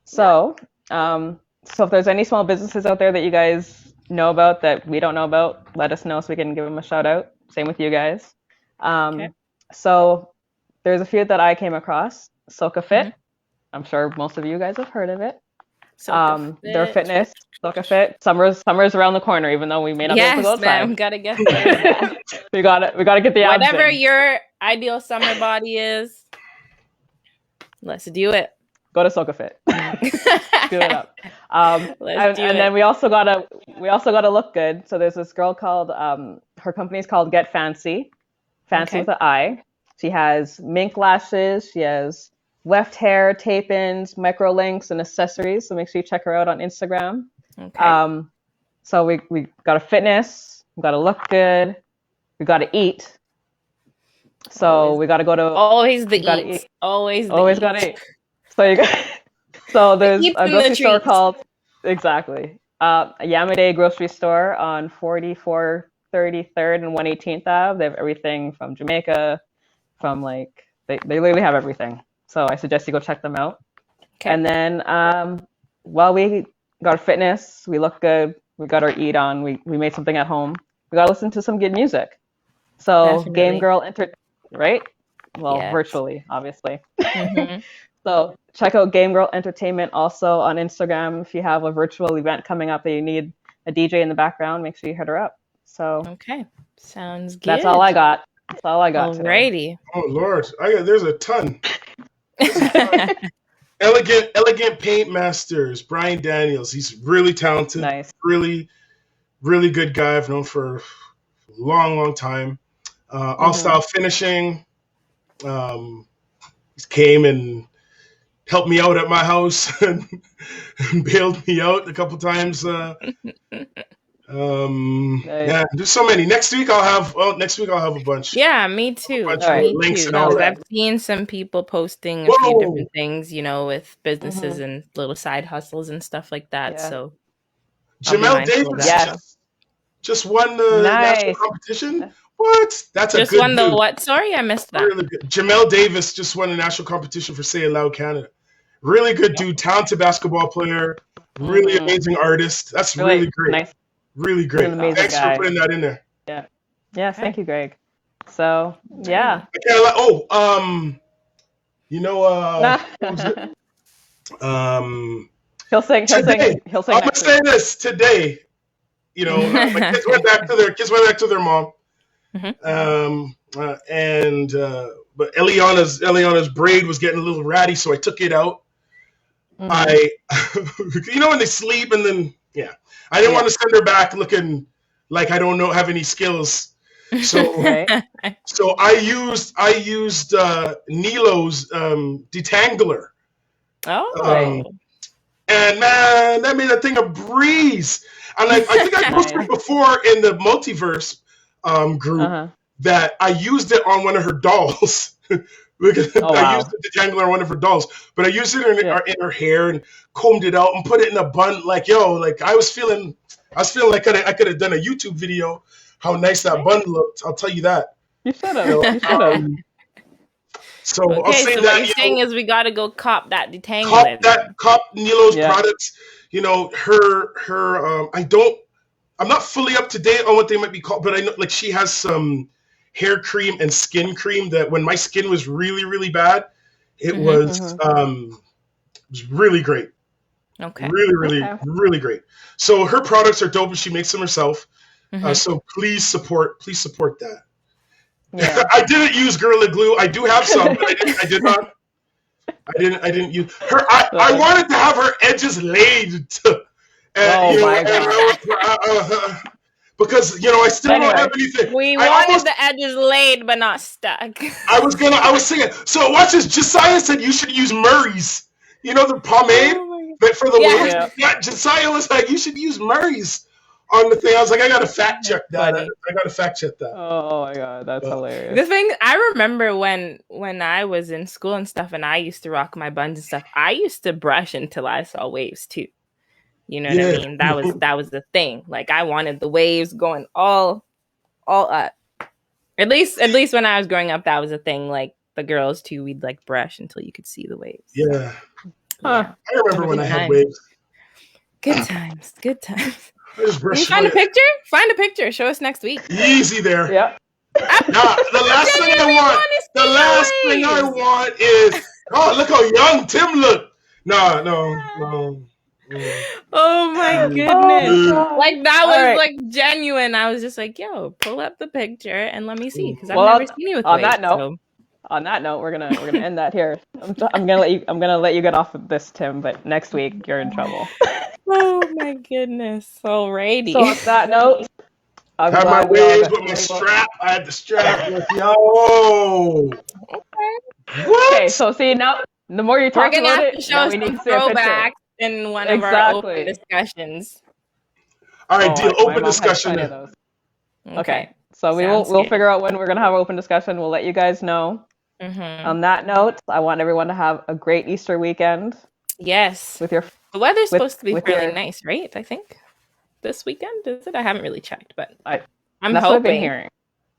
Speaker 1: So, so if there's any small businesses out there that you guys know about that we don't know about, let us know so we can give them a shout out. Same with you guys. Okay. So there's a few that I came across. Soka Fit. I'm sure most of you guys have heard of it. Their fitness, Soka Fit. Summer's around the corner, even though we may not be able to go outside.
Speaker 2: Yes, ma'am, gotta get there.
Speaker 1: we gotta get the abs
Speaker 2: whatever
Speaker 1: in.
Speaker 2: Your ideal summer body is. Let's do it.
Speaker 1: Go to Soka Fit. Do it up. Then we also gotta look good. So there's this girl called her company's called Get Fancy with an I. She has mink lashes. She has weft hair, tape-ins, micro links, and accessories. So make sure you check her out on Instagram. Okay. So we got to fitness. We got to look good. We got to eat. So we got to go to
Speaker 2: always the eat. Always
Speaker 1: got to eat. So there's a grocery store called Yamade grocery store on 4433rd and 118th Ave. They have everything from Jamaica, from they literally have everything. So I suggest you go check them out. Okay. And then we got our fitness, we look good, we got our eat on, we made something at home. We got to listen to some good music. So definitely. Game Girl right? Well, yes. Virtually, obviously. Mm-hmm. So check out Game Girl Entertainment also on Instagram. If you have a virtual event coming up that you need a DJ in the background, make sure you hit her up. So
Speaker 2: okay, sounds good.
Speaker 1: That's all I got. Alrighty.
Speaker 3: Today. Oh Lord, there's a ton. And Elegant Paint Masters, Brian Daniels. He's really talented.
Speaker 1: Nice.
Speaker 3: Really, really good guy. I've known for a long time. All Style Finishing. He came and helped me out at my house and bailed me out a couple times. Yeah, there's so many. Next week I'll have a bunch.
Speaker 2: Yeah, me too.
Speaker 3: Links and all that.
Speaker 2: I've seen some people posting a few different things, with businesses and little side hustles and stuff like that.
Speaker 1: Yeah.
Speaker 2: So
Speaker 3: Jamel Davis just won the national competition. What? That's
Speaker 2: just
Speaker 3: a good
Speaker 2: won the
Speaker 3: dude.
Speaker 2: what? Sorry, I missed that.
Speaker 3: Really good. Jamel Davis just won a national competition for Say It Loud Canada. Really good dude, talented basketball player, really amazing artist. That's really great. Nice. Really great. Thanks for putting that in there.
Speaker 1: Yeah. Yes, thank you, Greg. So yeah. He'll sing.
Speaker 3: I'm gonna say this today. My kids went back to their mom. But Eliana's braid was getting a little ratty, so I took it out. I when they sleep and then I didn't want to send her back looking like I don't have any skills. So so I used Nilo's detangler. And man, that made a thing a breeze. And I think I posted before in the multiverse group that I used it on one of her dolls. Because I used the detangler on one of her dolls, but I used it in her hair and combed it out and put it in a bun. I was feeling like I could have done a YouTube video. How nice that bun looked! I'll tell you that.
Speaker 1: You should have.
Speaker 3: So I'll say
Speaker 2: so
Speaker 3: that.
Speaker 2: What you're saying is we got to go cop that detangler.
Speaker 3: Cop Nilo's products. I'm not fully up to date on what they might be called, but I know she has some hair cream and skin cream that when my skin was really, really bad, it was really great. Okay. Really great. So her products are dope and she makes them herself. So please support that. Yeah. I didn't use Gorilla Glue. I do have some, but I did not. I didn't use her. I wanted to have her edges laid. My God. Because I still don't have anything.
Speaker 2: We wanted the edges laid, but not stuck.
Speaker 3: I was thinking. So watch this. Josiah said you should use Murray's. The pomade for the waves. Yeah. Josiah was like, you should use Murray's on the thing. I was like, I gotta fact check that.
Speaker 1: Oh my God, that's hilarious.
Speaker 2: The thing I remember when I was in school and stuff, and I used to rock my buns and stuff. I used to brush until I saw waves too. You know what I mean? That was the thing. Like I wanted the waves going all up. At least when I was growing up, that was a thing. Like the girls too, we'd brush until you could see the waves.
Speaker 3: Yeah. I remember when I had waves.
Speaker 2: Good times.
Speaker 3: I just brushed.
Speaker 2: Find a picture? Find a picture. Show us next week.
Speaker 3: Easy there.
Speaker 1: Yeah.
Speaker 3: Now, the last thing I want is look how young Tim looked. No.
Speaker 2: Oh my goodness. That was genuine. I was just like, yo, pull up the picture and let me see. Because I've never seen you with waves.
Speaker 1: On that note, we're gonna end that here. I'm gonna let you get off of this, Tim, but next week you're in trouble.
Speaker 2: Oh my goodness. Alrighty.
Speaker 1: So on that note,
Speaker 3: I had my waves with my strap. I had the strap with yo.
Speaker 1: Okay, so see now the more you talk about it, now we need to see a picture.
Speaker 2: In one of our open discussions.
Speaker 3: All right, deal. Open discussion.
Speaker 1: Okay. So we'll figure out when we're gonna have an open discussion. We'll let you guys know. On that note, I want everyone to have a great Easter weekend.
Speaker 2: Yes. The weather's supposed to be fairly nice, right? I think this weekend is it? I haven't really checked, but I'm hoping.
Speaker 1: What I've been hearing.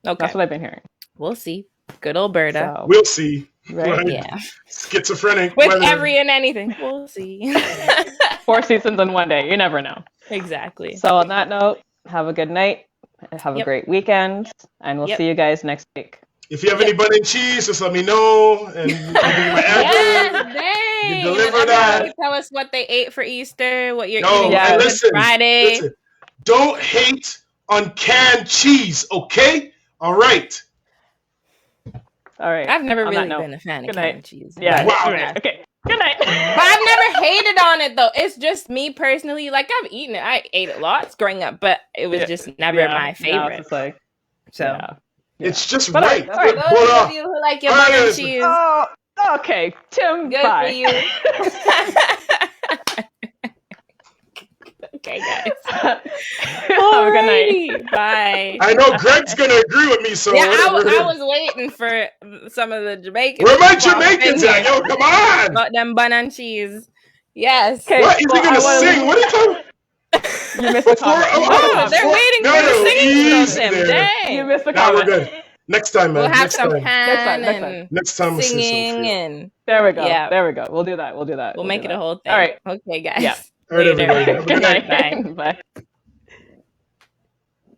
Speaker 2: Okay.
Speaker 1: That's what I've been hearing.
Speaker 2: We'll see. Good old Berta.
Speaker 3: So, we'll see.
Speaker 1: Right?
Speaker 2: Yeah.
Speaker 3: Schizophrenic.
Speaker 2: With every and anything. We'll see.
Speaker 1: 4 seasons in one day. You never know.
Speaker 2: Exactly.
Speaker 1: So on that note, have a good night. Have a great weekend. And we'll see you guys next week.
Speaker 3: If you have any bun and cheese, just let me know. And you can give me my address.
Speaker 2: You
Speaker 3: deliver that.
Speaker 2: Tell us what they ate for Easter, what you're
Speaker 3: eating
Speaker 2: on Friday.
Speaker 3: Listen, don't hate on canned cheese, okay? All right.
Speaker 1: All right.
Speaker 2: I've never really been a fan of canned cheese.
Speaker 1: Yeah.
Speaker 3: Wow.
Speaker 1: Okay. Good night. night.
Speaker 2: But I've never hated on it though. It's just me personally. Like I've eaten it. I ate it lots growing up, but it was just never my favorite.
Speaker 1: It's like,
Speaker 2: so
Speaker 3: it's just
Speaker 1: but
Speaker 3: right.
Speaker 2: For those of you who like your butter and cheese.
Speaker 1: Oh, okay, Tim.
Speaker 2: Good
Speaker 1: bye.
Speaker 2: for you. Okay, guys.
Speaker 1: Have a good night.
Speaker 2: Bye.
Speaker 3: I know Greg's gonna agree with me, so
Speaker 2: Yeah, I
Speaker 3: whatever.
Speaker 2: was waiting for some of the Jamaicans.
Speaker 3: Where my Jamaicans at? Yo, come on!
Speaker 2: About them bun and cheese. Yes.
Speaker 1: Okay,
Speaker 3: What is he gonna sing? What are you talking?
Speaker 1: You missed the comment.
Speaker 2: Oh, they're waiting for the singing from him. Dang.
Speaker 1: You missed the
Speaker 3: Now
Speaker 1: comment.
Speaker 3: we're good. Next time, man.
Speaker 2: We'll have
Speaker 3: next
Speaker 2: some
Speaker 3: time.
Speaker 2: pan
Speaker 1: Next time.
Speaker 2: and
Speaker 3: Next time we'll sing
Speaker 2: singing
Speaker 3: some shit.
Speaker 2: and
Speaker 1: There we go.
Speaker 2: Yeah.
Speaker 1: There we go. We'll do that.
Speaker 2: we'll make it a whole thing.
Speaker 1: All right.
Speaker 2: Okay, guys.
Speaker 1: Yeah.
Speaker 3: All right, everybody. Have a
Speaker 1: Good night.
Speaker 2: Bye.
Speaker 1: Bye.